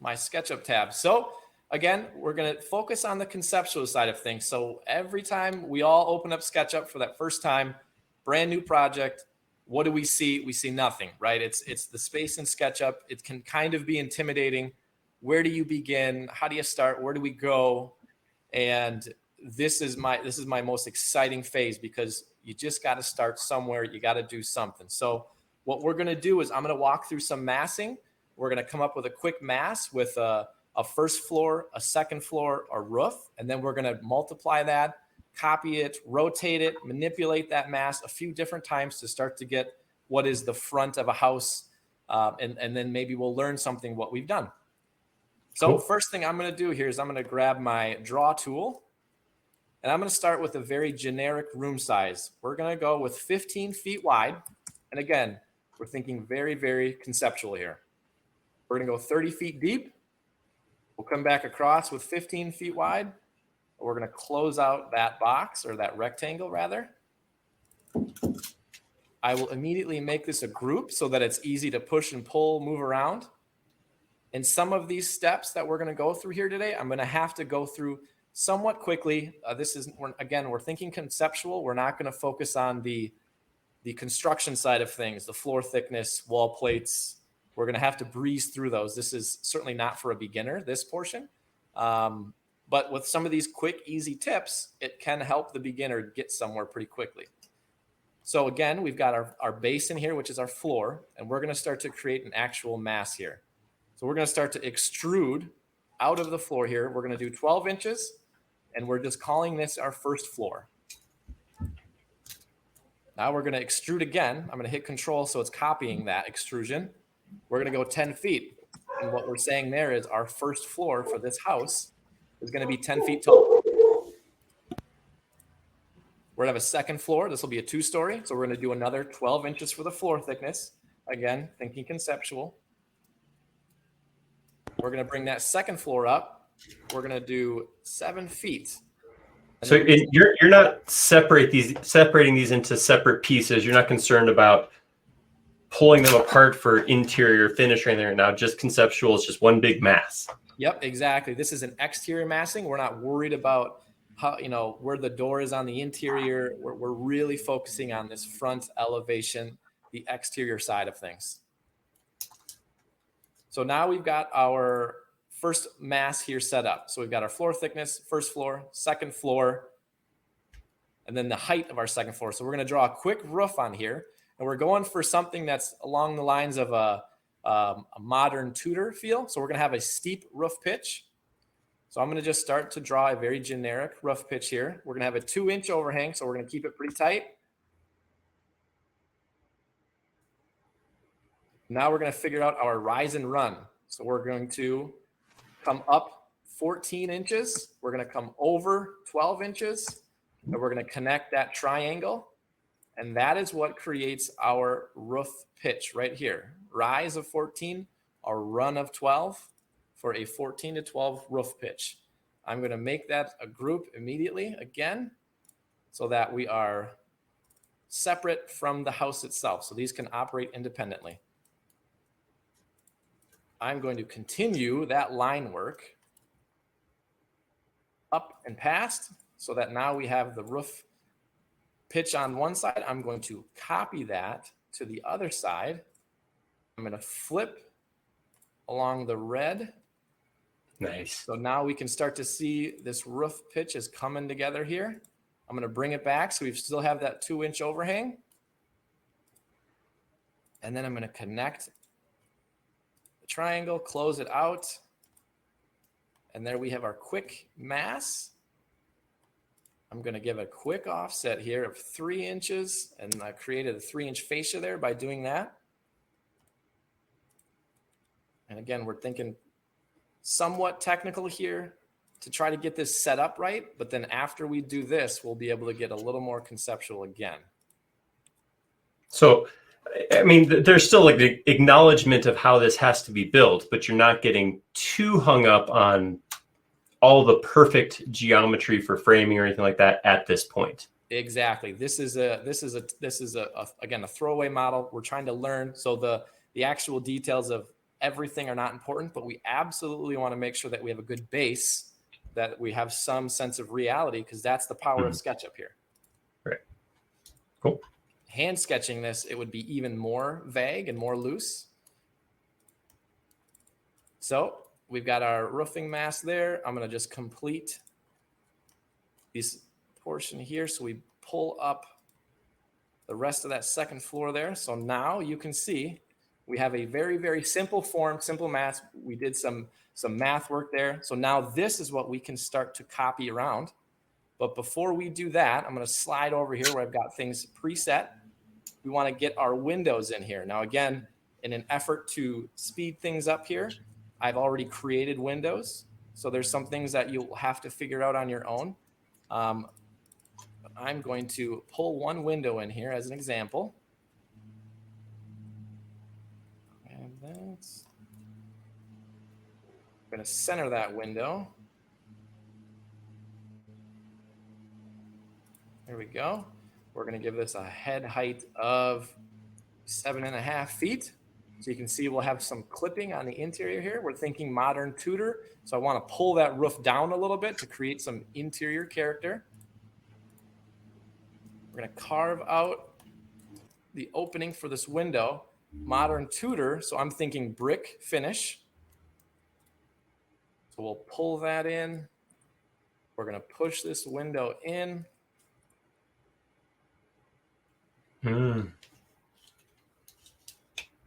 S6: my SketchUp tab. So again, we're going to focus on the conceptual side of things. So every time we all open up SketchUp for that first time, brand new project, what do we see? We see nothing, right? It's the space in SketchUp. It can kind of be intimidating. Where do you begin? How do you start? Where do we go? And this is my most exciting phase because you just got to start somewhere. You got to do something. So what we're going to do is I'm going to walk through some massing. We're going to come up with a quick mass with a first floor, a second floor, a roof, and then we're going to multiply that, copy it, rotate it, manipulate that mass a few different times to start to get what is the front of a house. And then maybe we'll learn something what we've done. So first thing I'm going to do here is I'm going to grab my draw tool and I'm going to start with a very generic room size. We're going to go with 15 feet wide. And again, we're thinking very, very conceptual here. We're going to go 30 feet deep. We'll come back across with 15 feet wide. We're going to close out that box or that rectangle rather. I will immediately make this a group so that it's easy to push and pull, move around. And some of these steps that we're going to go through here today, I'm going to have to go through somewhat quickly. We're thinking conceptual. We're not going to focus on the construction side of things, the floor thickness, wall plates. We're going to have to breeze through those. This is certainly not for a beginner, this portion. But with some of these quick, easy tips, it can help the beginner get somewhere pretty quickly. So again, we've got our base in here, which is our floor, and we're going to start to create an actual mass here. So we're going to start to extrude out of the floor here. We're going to do 12 inches, and we're just calling this our first floor. Now we're going to extrude again. I'm going to hit Control so it's copying that extrusion. We're going to go 10 feet. And what we're saying there is our first floor for this house is going to be 10 feet tall. We're going to have a second floor. This will be a 2-story. So we're going to do another 12 inches for the floor thickness. Again, thinking conceptual. We're going to bring that second floor up. We're going to do 7 feet.
S3: So you're not separating these into separate pieces. You're not concerned about pulling them apart for interior finish or anything. Now, just conceptual is just one big mass.
S6: Yep, exactly. This is an exterior massing. We're not worried about how where the door is on the interior. We're really focusing on this front elevation, the exterior side of things. So now we've got our first mass here set up. So we've got our floor thickness, first floor, second floor, and then the height of our second floor. So we're going to draw a quick roof on here, and we're going for something that's along the lines of a modern Tudor feel. So we're going to have a steep roof pitch. So I'm going to just start to draw a very generic roof pitch here. We're going to have a 2-inch overhang, so we're going to keep it pretty tight. Now we're going to figure out our rise and run. So we're going to come up 14 inches. We're going to come over 12 inches, and we're going to connect that triangle. And that is what creates our roof pitch right here. Rise of 14, a run of 12 for a 14 to 12 roof pitch. I'm going to make that a group immediately again, so that we are separate from the house itself. So these can operate independently. I'm going to continue that line work up and past, so that now we have the roof pitch on one side. I'm going to copy that to the other side. I'm going to flip along the red.
S3: Nice.
S6: So now we can start to see this roof pitch is coming together here. I'm going to bring it back so we still have that 2-inch overhang. And then I'm going to connect the triangle, close it out. And there we have our quick mass. I'm going to give a quick offset here of 3 inches, and I created a 3-inch fascia there by doing that. And again, we're thinking somewhat technical here to try to get this set up right. But then after we do this, we'll be able to get a little more conceptual again.
S3: So, I mean, there's still like the acknowledgement of how this has to be built, but you're not getting too hung up on all the perfect geometry for framing or anything like that at this point.
S6: Exactly. This is again a throwaway model. We're trying to learn. So the actual details of everything are not important, but we absolutely want to make sure that we have a good base, that we have some sense of reality, because that's the power of SketchUp here.
S3: Right. Cool.
S6: Hand sketching this, it would be even more vague and more loose. So we've got our roofing mass there. I'm going to just complete this portion here. So we pull up the rest of that second floor there. So now you can see we have a very, very simple form, simple mass. We did some math work there. So now this is what we can start to copy around. But before we do that, I'm going to slide over here where I've got things preset. We want to get our windows in here. Now, again, in an effort to speed things up here, I've already created windows. So there's some things that you'll have to figure out on your own. But I'm going to pull one window in here as an example. And that's I'm going to center that window. There we go. We're going to give this a head height of 7.5 feet. So you can see we'll have some clipping on the interior here. We're thinking modern Tudor. So I want to pull that roof down a little bit to create some interior character. We're going to carve out the opening for this window. Modern Tudor. So I'm thinking brick finish. So we'll pull that in. We're going to push this window in. So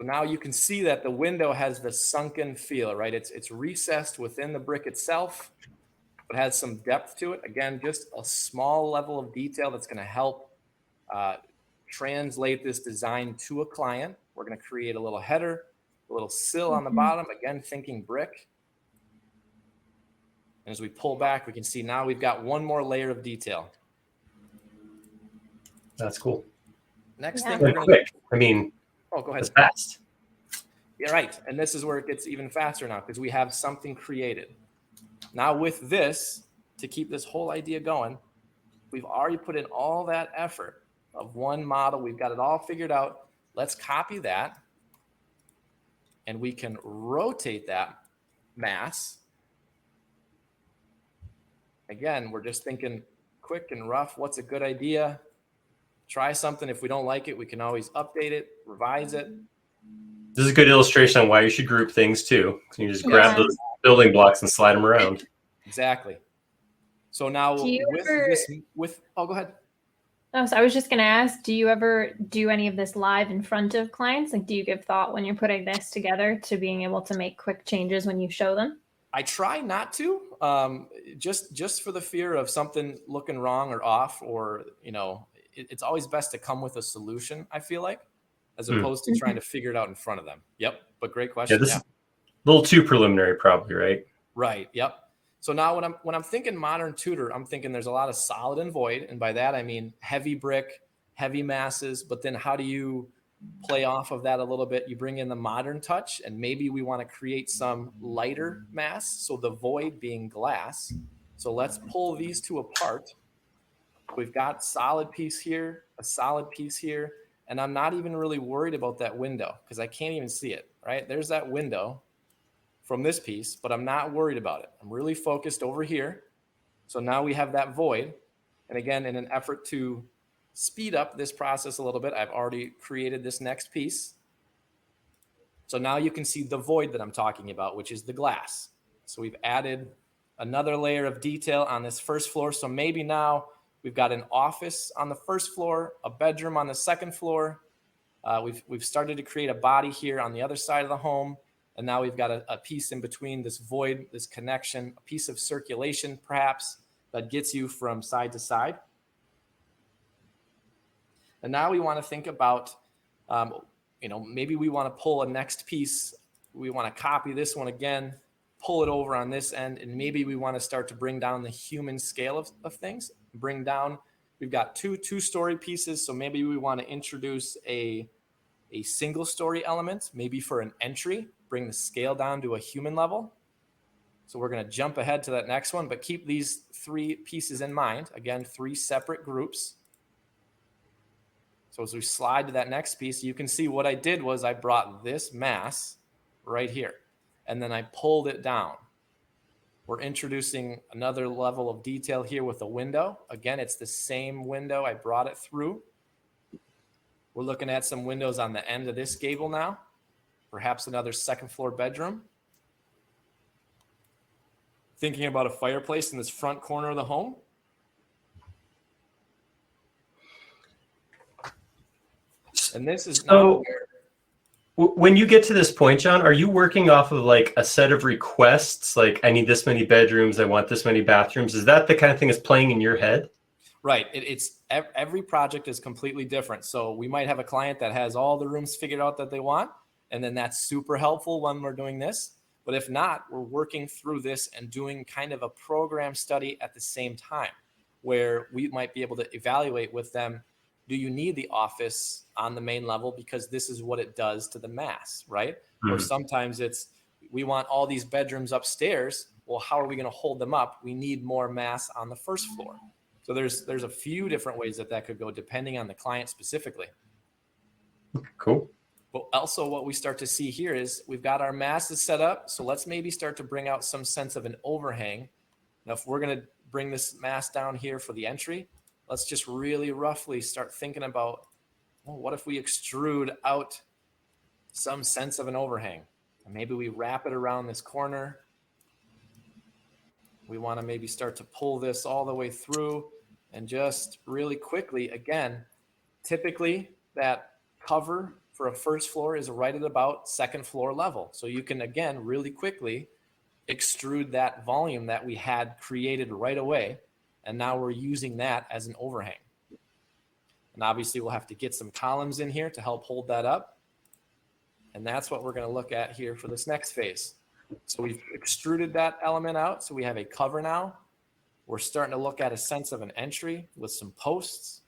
S6: now you can see that the window has the sunken feel, right? It's recessed within the brick itself, but has some depth to it. Again, just a small level of detail that's going to help translate this design to a client. We're going to create a little header, a little sill on the bottom, again, thinking brick. And as we pull back, we can see now we've got one more layer of detail.
S3: That's cool.
S6: Next
S4: Yeah.
S6: thing we're going
S3: Quick. I mean,
S6: oh, go ahead.
S3: it's fast.
S6: Yeah, right. And this is where it gets even faster now because we have something created. Now with this, to keep this whole idea going, we've already put in all that effort of one model. We've got it all figured out. Let's copy that. And we can rotate that mass. Again, we're just thinking quick and rough. What's a good idea? Try something. If we don't like it, we can always update it, revise it.
S3: This is a good illustration on why you should group things too. You just grab those building blocks and slide them around.
S6: Exactly. So now
S4: Do you
S6: with
S4: ever-
S6: this, oh, go ahead.
S4: Oh, so I was just going to ask, do you ever do any of this live in front of clients? Like, do you give thought when you're putting this together to being able to make quick changes when you show them?
S6: I try not to, just for the fear of something looking wrong or off, or, it's always best to come with a solution, I feel like, as opposed to trying to figure it out in front of them. Yep. But great question.
S3: This is a little too preliminary, probably, right?
S6: Right. Yep. So now when I'm thinking modern Tudor, I'm thinking there's a lot of solid and void. And by that, I mean heavy brick, heavy masses. But then how do you play off of that a little bit? You bring in the modern touch, and maybe we want to create some lighter mass. So the void being glass. So let's pull these two apart. We've got solid piece here, a solid piece here. And I'm not even really worried about that window because I can't even see it, right? There's that window from this piece, but I'm not worried about it. I'm really focused over here. So now we have that void. And again, in an effort to speed up this process a little bit, I've already created this next piece. So now you can see the void that I'm talking about, which is the glass. So we've added another layer of detail on this first floor. So maybe now we've got an office on the first floor, a bedroom on the second floor. We've started to create a body here on the other side of the home. And now we've got a piece in between this void, this connection, a piece of circulation, perhaps, that gets you from side to side. And now we want to think about, maybe we want to pull a next piece. We want to copy this one again, pull it over on this end, and maybe we want to start to bring down the human scale of things. We've got two-story pieces, so maybe we want to introduce a single story element, maybe for an entry, bring the scale down to a human level. So we're going to jump ahead to that next one, but keep these three pieces in mind. Again, three separate groups. So as we slide to that next piece, you can see what I did was I brought this mass right here, and then I pulled it down. We're introducing another level of detail here with a window. Again, it's the same window. I brought it through. We're looking at some windows on the end of this gable now, perhaps another second floor bedroom. Thinking about a fireplace in this front corner of the home. And this is
S3: so when you get to this point, John, are you working off of like a set of requests? Like, I need this many bedrooms, I want this many bathrooms. Is that the kind of thing that's playing in your head?
S6: Right. It's every project is completely different. So we might have a client that has all the rooms figured out that they want, and then that's super helpful when we're doing this. But if not, we're working through this and doing kind of a program study at the same time, where we might be able to evaluate with them, do you need the office on the main level because this is what it does to the mass, right? Mm-hmm. Or sometimes it's, we want all these bedrooms upstairs. Well, how are we going to hold them up? We need more mass on the first floor. So there's a few different ways that could go depending on the client specifically.
S3: Cool.
S6: But also what we start to see here is we've got our masses set up. So let's maybe start to bring out some sense of an overhang. Now, if we're going to bring this mass down here for the entry, let's just really roughly start thinking about, well, what if we extrude out some sense of an overhang? And maybe we wrap it around this corner. We want to maybe start to pull this all the way through and just really quickly, again, typically that cover for a first floor is right at about second floor level. So you can, again, really quickly extrude that volume that we had created right away. And now we're using that as an overhang. And obviously we'll have to get some columns in here to help hold that up. And that's what we're going to look at here for this next phase. So we've extruded that element out. So we have a cover now. We're starting to look at a sense of an entry with some posts.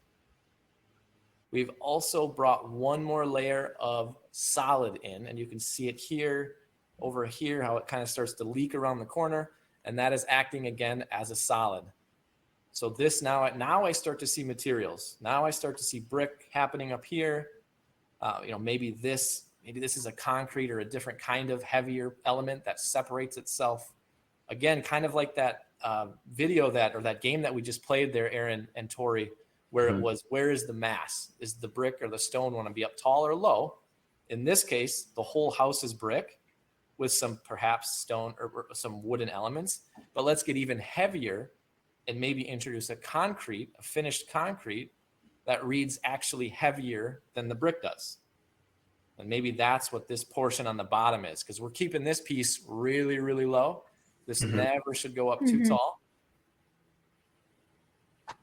S6: We've also brought one more layer of solid in, and you can see it here, over here, how it kind of starts to leak around the corner. And that is acting again as a solid. So this now I start to see materials. Now I start to see brick happening up here. Maybe this is a concrete or a different kind of heavier element that separates itself. Again, kind of like that video that game that we just played there, Aaron and Tori, where it was, where is the mass? Is the brick or the stone want to be up tall or low? In this case, the whole house is brick with some perhaps stone or some wooden elements. But let's get even heavier and maybe introduce a finished concrete that reads actually heavier than the brick does. And maybe that's what this portion on the bottom is, because we're keeping this piece really, really low. This never should go up too tall.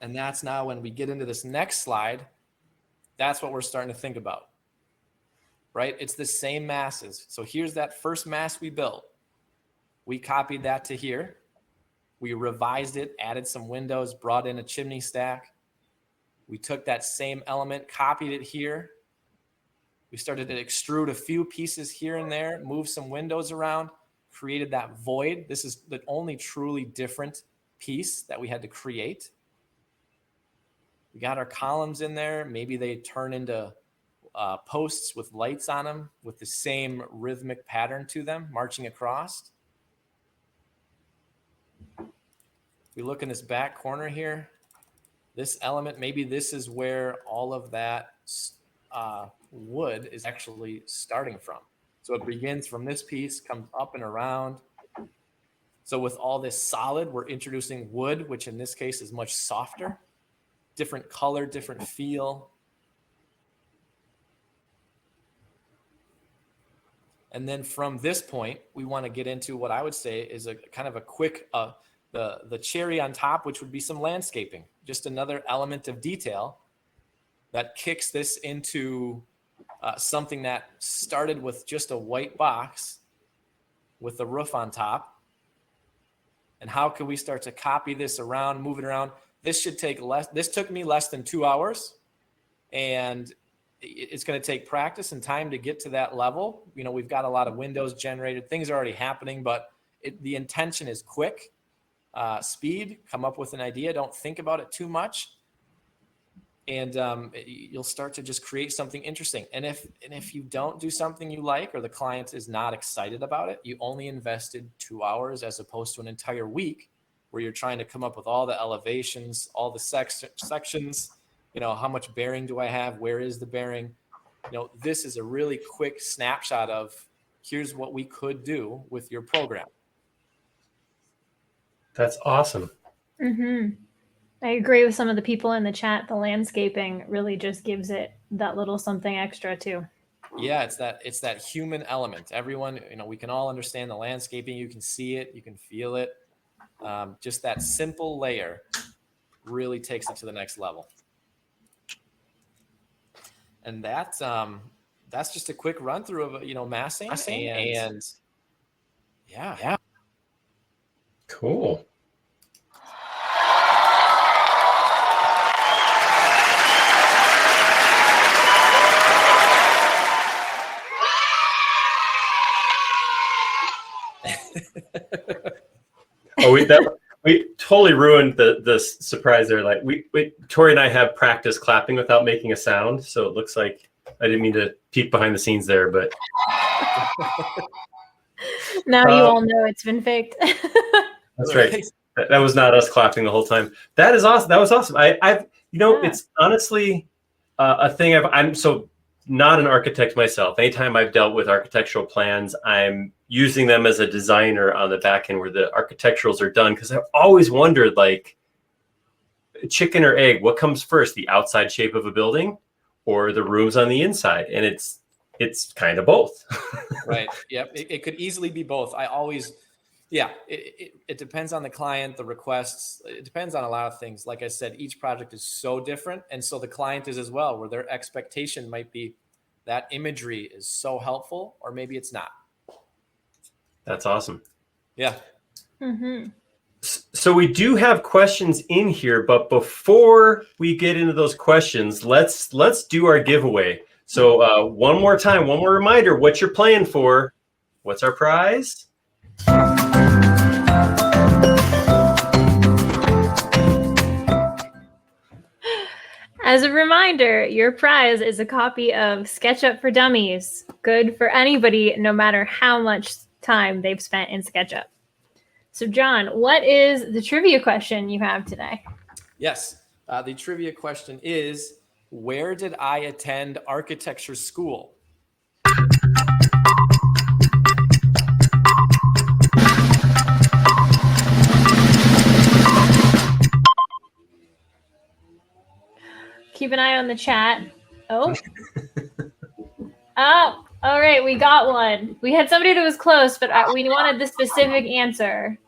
S6: And that's now when we get into this next slide, that's what we're starting to think about, right? It's the same masses. So here's that first mass we built. We copied that to here. We revised it, added some windows, brought in a chimney stack. We took that same element, copied it here. We started to extrude a few pieces here and there, move some windows around, created that void. This is the only truly different piece that we had to create. We got our columns in there. Maybe they turn into posts with lights on them with the same rhythmic pattern to them, marching across. We look in this back corner here. This element, maybe this is where all of that wood is actually starting from. So it begins from this piece, comes up and around. So with all this solid, we're introducing wood, which in this case is much softer, different color, different feel. And then from this point, we want to get into what I would say is a kind of a quick, the cherry on top, which would be some landscaping, just another element of detail that kicks this into something that started with just a white box with the roof on top. And how can we start to copy this around, move it around? This took me less than 2 hours, and it's going to take practice and time to get to that level. You know, we've got a lot of windows generated, things are already happening, but the intention is quick, speed, come up with an idea, don't think about it too much. And you'll start to just create something interesting. And if you don't do something you like, or the client is not excited about it, you only invested 2 hours as opposed to an entire week where you're trying to come up with all the elevations, all the sections, you know, how much bearing do I have? Where is the bearing? You know, this is a really quick snapshot of here's what we could do with your program.
S3: That's awesome.
S4: I agree with some of the people in the chat. The landscaping really just gives it that little something extra too.
S6: Yeah, it's that human element. Everyone, you know, we can all understand the landscaping. You can see it, you can feel it. Just that simple layer really takes it to the next level. And that's just a quick run through of, you know, massing and yeah.
S3: Cool. We totally ruined the surprise there. Like Tori and I have practiced clapping without making a sound, so it looks like I didn't mean to peek behind the scenes there, but
S4: now you all know it's been faked.
S3: That's right. That was not us clapping the whole time. That is awesome. That was awesome. I've it's honestly a thing. I'm so not an architect myself. Anytime I've dealt with architectural plans, I'm using them as a designer on the back end where the architecturals are done, because I've always wondered, like, chicken or egg, what comes first, the outside shape of a building or the rooms on the inside? And it's kind of both.
S6: Right. Yep. It could easily be both. It depends on the client, the requests. It depends on a lot of things. Like I said, each project is so different. And so the client is as well, where their expectation might be that imagery is so helpful, or maybe it's not.
S3: That's awesome.
S6: Yeah.
S3: So we do have questions in here, but before we get into those questions, let's do our giveaway. So one more reminder, what you're playing for. What's our prize?
S4: As a reminder, your prize is a copy of SketchUp for Dummies, good for anybody, no matter how much time they've spent in SketchUp. So John, what is the trivia question you have today?
S6: Yes, the trivia question is, where did I attend architecture school?
S4: Keep an eye on the chat. Oh, all right, we got one. We had somebody that was close, but we wanted the specific answer.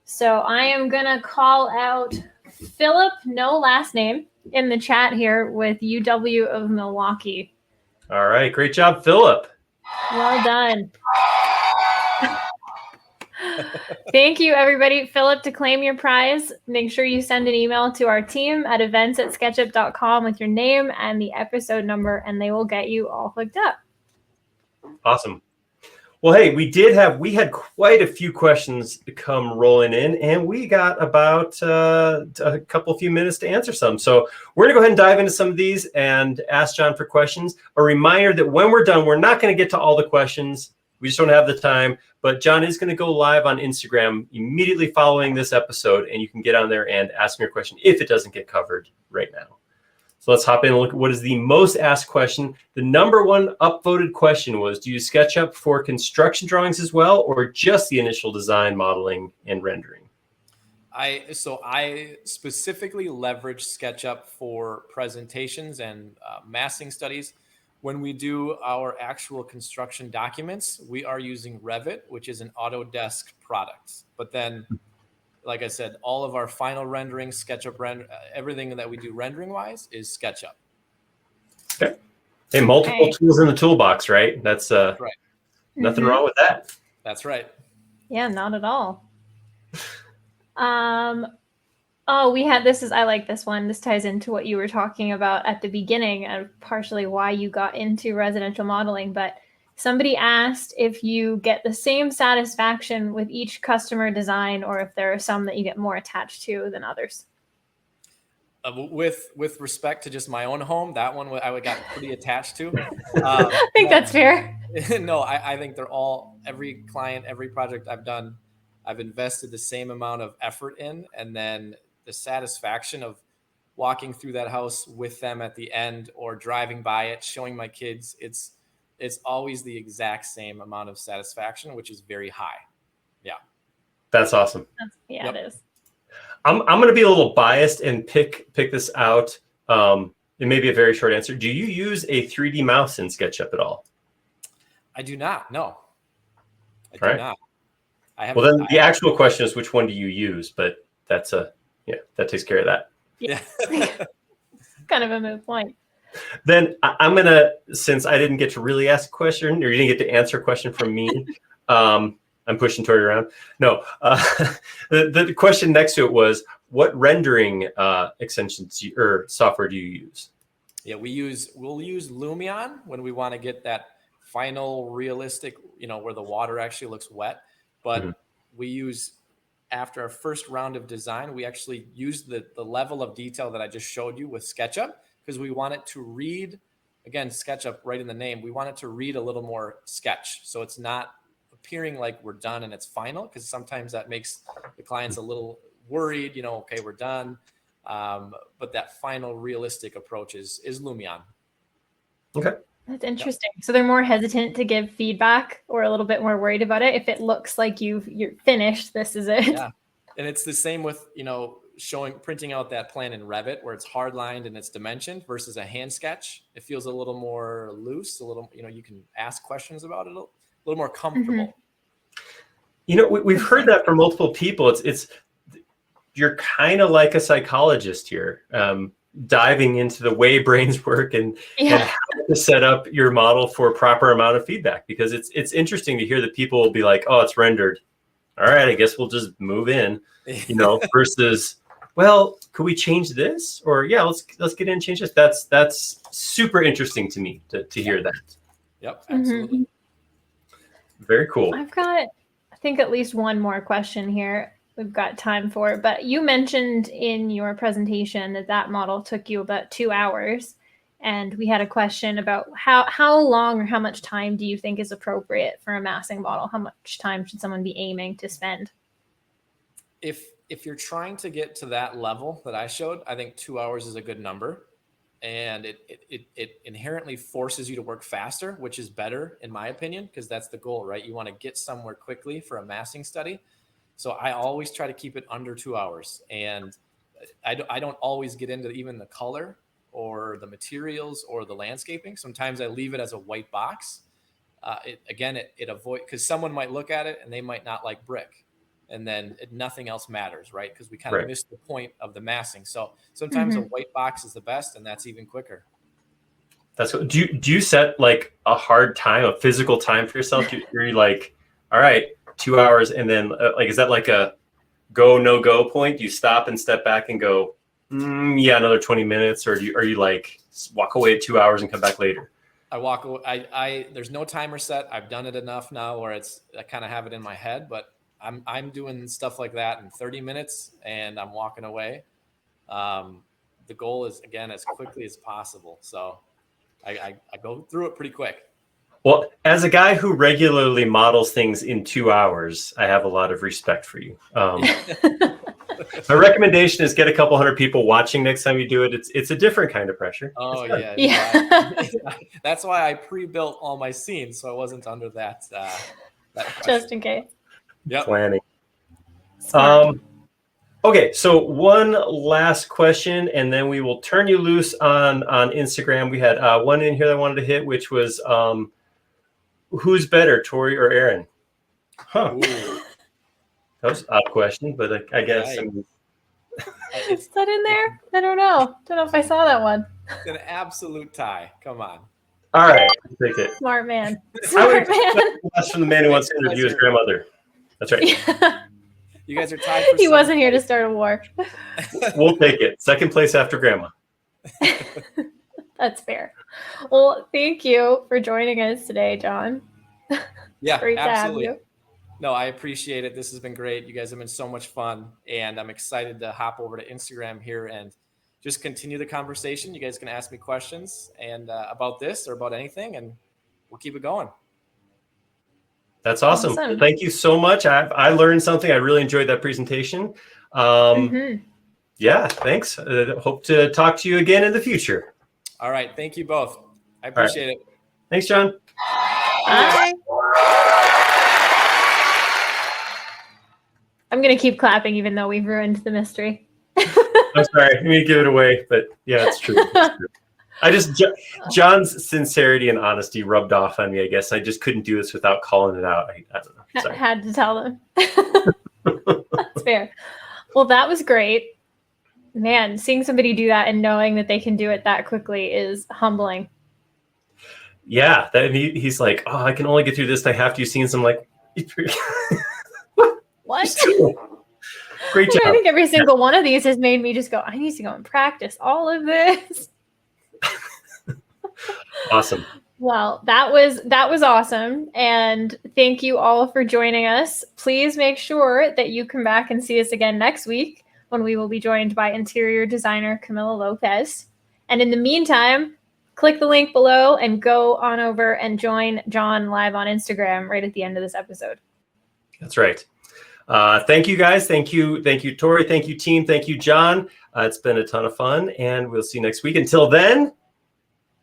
S4: So I am going to call out Philip, no last name, in the chat here with UW of Milwaukee.
S3: All right. Great job, Philip.
S4: Well done. Thank you, everybody. Philip, to claim your prize, make sure you send an email to our team at events@sketchup.com with your name and the episode number, and they will get you all hooked up.
S3: Awesome. Well, hey, we had quite a few questions come rolling in, and we got about a few minutes to answer some. So we're gonna go ahead and dive into some of these and ask John for questions. A reminder that when we're done, we're not gonna get to all the questions. We just don't have the time, but John is gonna go live on Instagram immediately following this episode, and you can get on there and ask me your question if it doesn't get covered right now. So let's hop in and look at what is the most asked question. The number one upvoted question was, do you use SketchUp for construction drawings as well, or just the initial design, modeling, and rendering?
S6: I specifically leverage SketchUp for presentations and massing studies. When we do our actual construction documents, we are using Revit, which is an Autodesk product. But then, like I said, all of our final rendering, SketchUp everything that we do rendering wise is SketchUp.
S3: Okay. Hey, multiple tools in the toolbox, right? That's
S6: right.
S3: Nothing wrong with that.
S6: That's right.
S4: Yeah, not at all. I like this one. This ties into what you were talking about at the beginning and partially why you got into residential modeling. But somebody asked if you get the same satisfaction with each customer design or if there are some that you get more attached to than others.
S6: With respect to just my own home, that one I got pretty attached to.
S4: I think that's fair.
S6: No, I think they're all, every client, every project I've done, I've invested the same amount of effort in, and then the satisfaction of walking through that house with them at the end or driving by it, showing my kids, it's always the exact same amount of satisfaction, which is very high. Yeah.
S3: That's awesome.
S4: It is.
S3: I'm going to be a little biased and pick this out. It may be a very short answer. Do you use a 3D mouse in SketchUp at all?
S6: I do not. No, I do not.
S3: Well, then the actual question is which one do you use? But that takes care of that.
S6: Yeah.
S4: Kind of a moot point.
S3: Then I'm going to, since I didn't get to really ask a question, or you didn't get to answer a question from me, I'm pushing Tori around. No, the question next to it was, what rendering extensions or software do you use?
S6: Yeah, we'll use Lumion when we want to get that final realistic, where the water actually looks wet. But we use, after our first round of design, we actually use the level of detail that I just showed you with SketchUp, because we want it to read, again, SketchUp right in the name, we want it to read a little more sketch. So it's not appearing like we're done and it's final, because sometimes that makes the clients a little worried, okay, we're done. But that final realistic approach is Lumion.
S3: Okay.
S4: That's interesting. So they're more hesitant to give feedback or a little bit more worried about it. If it looks like you're finished, this is it.
S6: Yeah. And it's the same with, printing out that plan in Revit where it's hard lined and it's dimensioned versus a hand sketch. It feels a little more loose, a little, you can ask questions about it, a little more comfortable.
S3: We've heard that from multiple people. It's you're kind of like a psychologist here, diving into the way brains work and how to set up your model for a proper amount of feedback, because it's interesting to hear that people will be like, oh, it's rendered. All right, I guess we'll just move in, versus, well, could we change this? Or let's get in and change this. That's super interesting to me to hear that.
S6: Yep, absolutely.
S4: Mm-hmm.
S3: Very cool.
S4: I've got, I think, at least one more question here we've got time for, but you mentioned in your presentation that model took you about 2 hours. And we had a question about how long or how much time do you think is appropriate for a massing model? How much time should someone be aiming to spend?
S6: If you're trying to get to that level that I showed, I think 2 hours is a good number. And it inherently forces you to work faster, which is better in my opinion, because that's the goal, right? You want to get somewhere quickly for a massing study. So I always try to keep it under 2 hours. And I don't always get into even the color or the materials or the landscaping. Sometimes I leave it as a white box. It avoids, because someone might look at it and they might not like brick. and then nothing else matters, right? Because we kind of
S3: Right.
S6: miss the point of the massing. So sometimes a white box is the best, and that's even quicker.
S3: That's what, do you set like a hard time, a physical time for yourself? You're like, all right, 2 hours, and then like, is that like a go no go point? Do you stop and step back and go, yeah, another 20 minutes, or are you like walk away at 2 hours and come back later?
S6: I walk away. I there's no timer set. I've done it enough now where I kind of have it in my head, but I'm doing stuff like that in 30 minutes, and I'm walking away. The goal is, again, as quickly as possible. So I go through it pretty quick.
S3: Well, as a guy who regularly models things in 2 hours, I have a lot of respect for you. My recommendation is get a couple hundred people watching next time you do it. It's a different kind of pressure.
S6: Oh yeah. That's why I pre-built all my scenes, so I wasn't under that
S4: Just in case.
S6: Yep.
S3: Planning. Okay, so one last question, and then we will turn you loose on Instagram. We had one in here that I wanted to hit, which was who's better, Tori or Aaron? Huh. That was an odd question, but I guess.
S4: Is that in there? I don't know. Don't know if I saw that one.
S6: It's an absolute tie. Come on.
S3: All right, take it.
S4: Smart man.
S3: I
S4: Smart
S3: would
S4: man.
S3: that's from the man who wants to interview his grandmother. That's right.
S4: Yeah.
S6: You guys are tied for
S4: He wasn't here to start a war.
S3: We'll take it. Second place after grandma.
S4: That's fair. Well, thank you for joining us today, John.
S6: Yeah,
S4: Great
S6: absolutely.
S4: to have you.
S6: No, I appreciate it. This has been great. You guys have been so much fun, and I'm excited to hop over to Instagram here and just continue the conversation. You guys can ask me questions and about this or about anything, and we'll keep it going.
S3: That's awesome. Thank you so much. I learned something. I really enjoyed that presentation. Yeah, thanks. Hope to talk to you again in the future.
S6: All right. Thank you both. I appreciate it.
S3: Thanks, John.
S4: Bye. I'm going to keep clapping even though we've ruined the mystery.
S3: I'm sorry. I mean to give it away, but yeah, it's true. It's true. John's sincerity and honesty rubbed off on me, I guess. I just couldn't do this without calling it out. I don't know. Sorry.
S4: Had to tell them. That's fair. Well, that was great. Man, seeing somebody do that and knowing that they can do it that quickly is humbling.
S3: Yeah. He's like, oh, I can only get through this. I have to see. I'm like,
S4: what?
S3: Great job.
S4: I think every single one of these has made me just go, I need to go and practice all of this.
S3: Awesome.
S4: Well, that was awesome. And thank you all for joining us. Please make sure that you come back and see us again next week when we will be joined by interior designer Camila Lopez. And in the meantime, click the link below and go on over and join John live on Instagram right at the end of this episode.
S3: That's right. Thank you guys. Thank you, Tori. Thank you, team. Thank you, John. It's been a ton of fun, and we'll see you next week. Until then,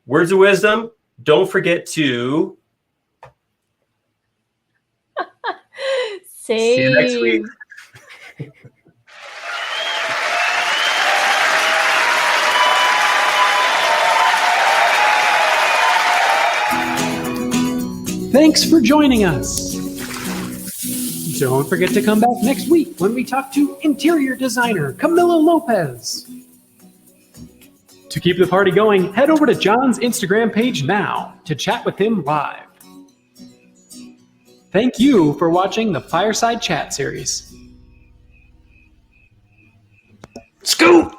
S3: words of wisdom. Don't forget to see you next week.
S2: Thanks for joining us. Don't forget to come back next week when we talk to interior designer Camila Lopez. To keep the party going, head over to John's Instagram page now to chat with him live. Thank you for watching the Fireside Chat series.
S3: Scoop!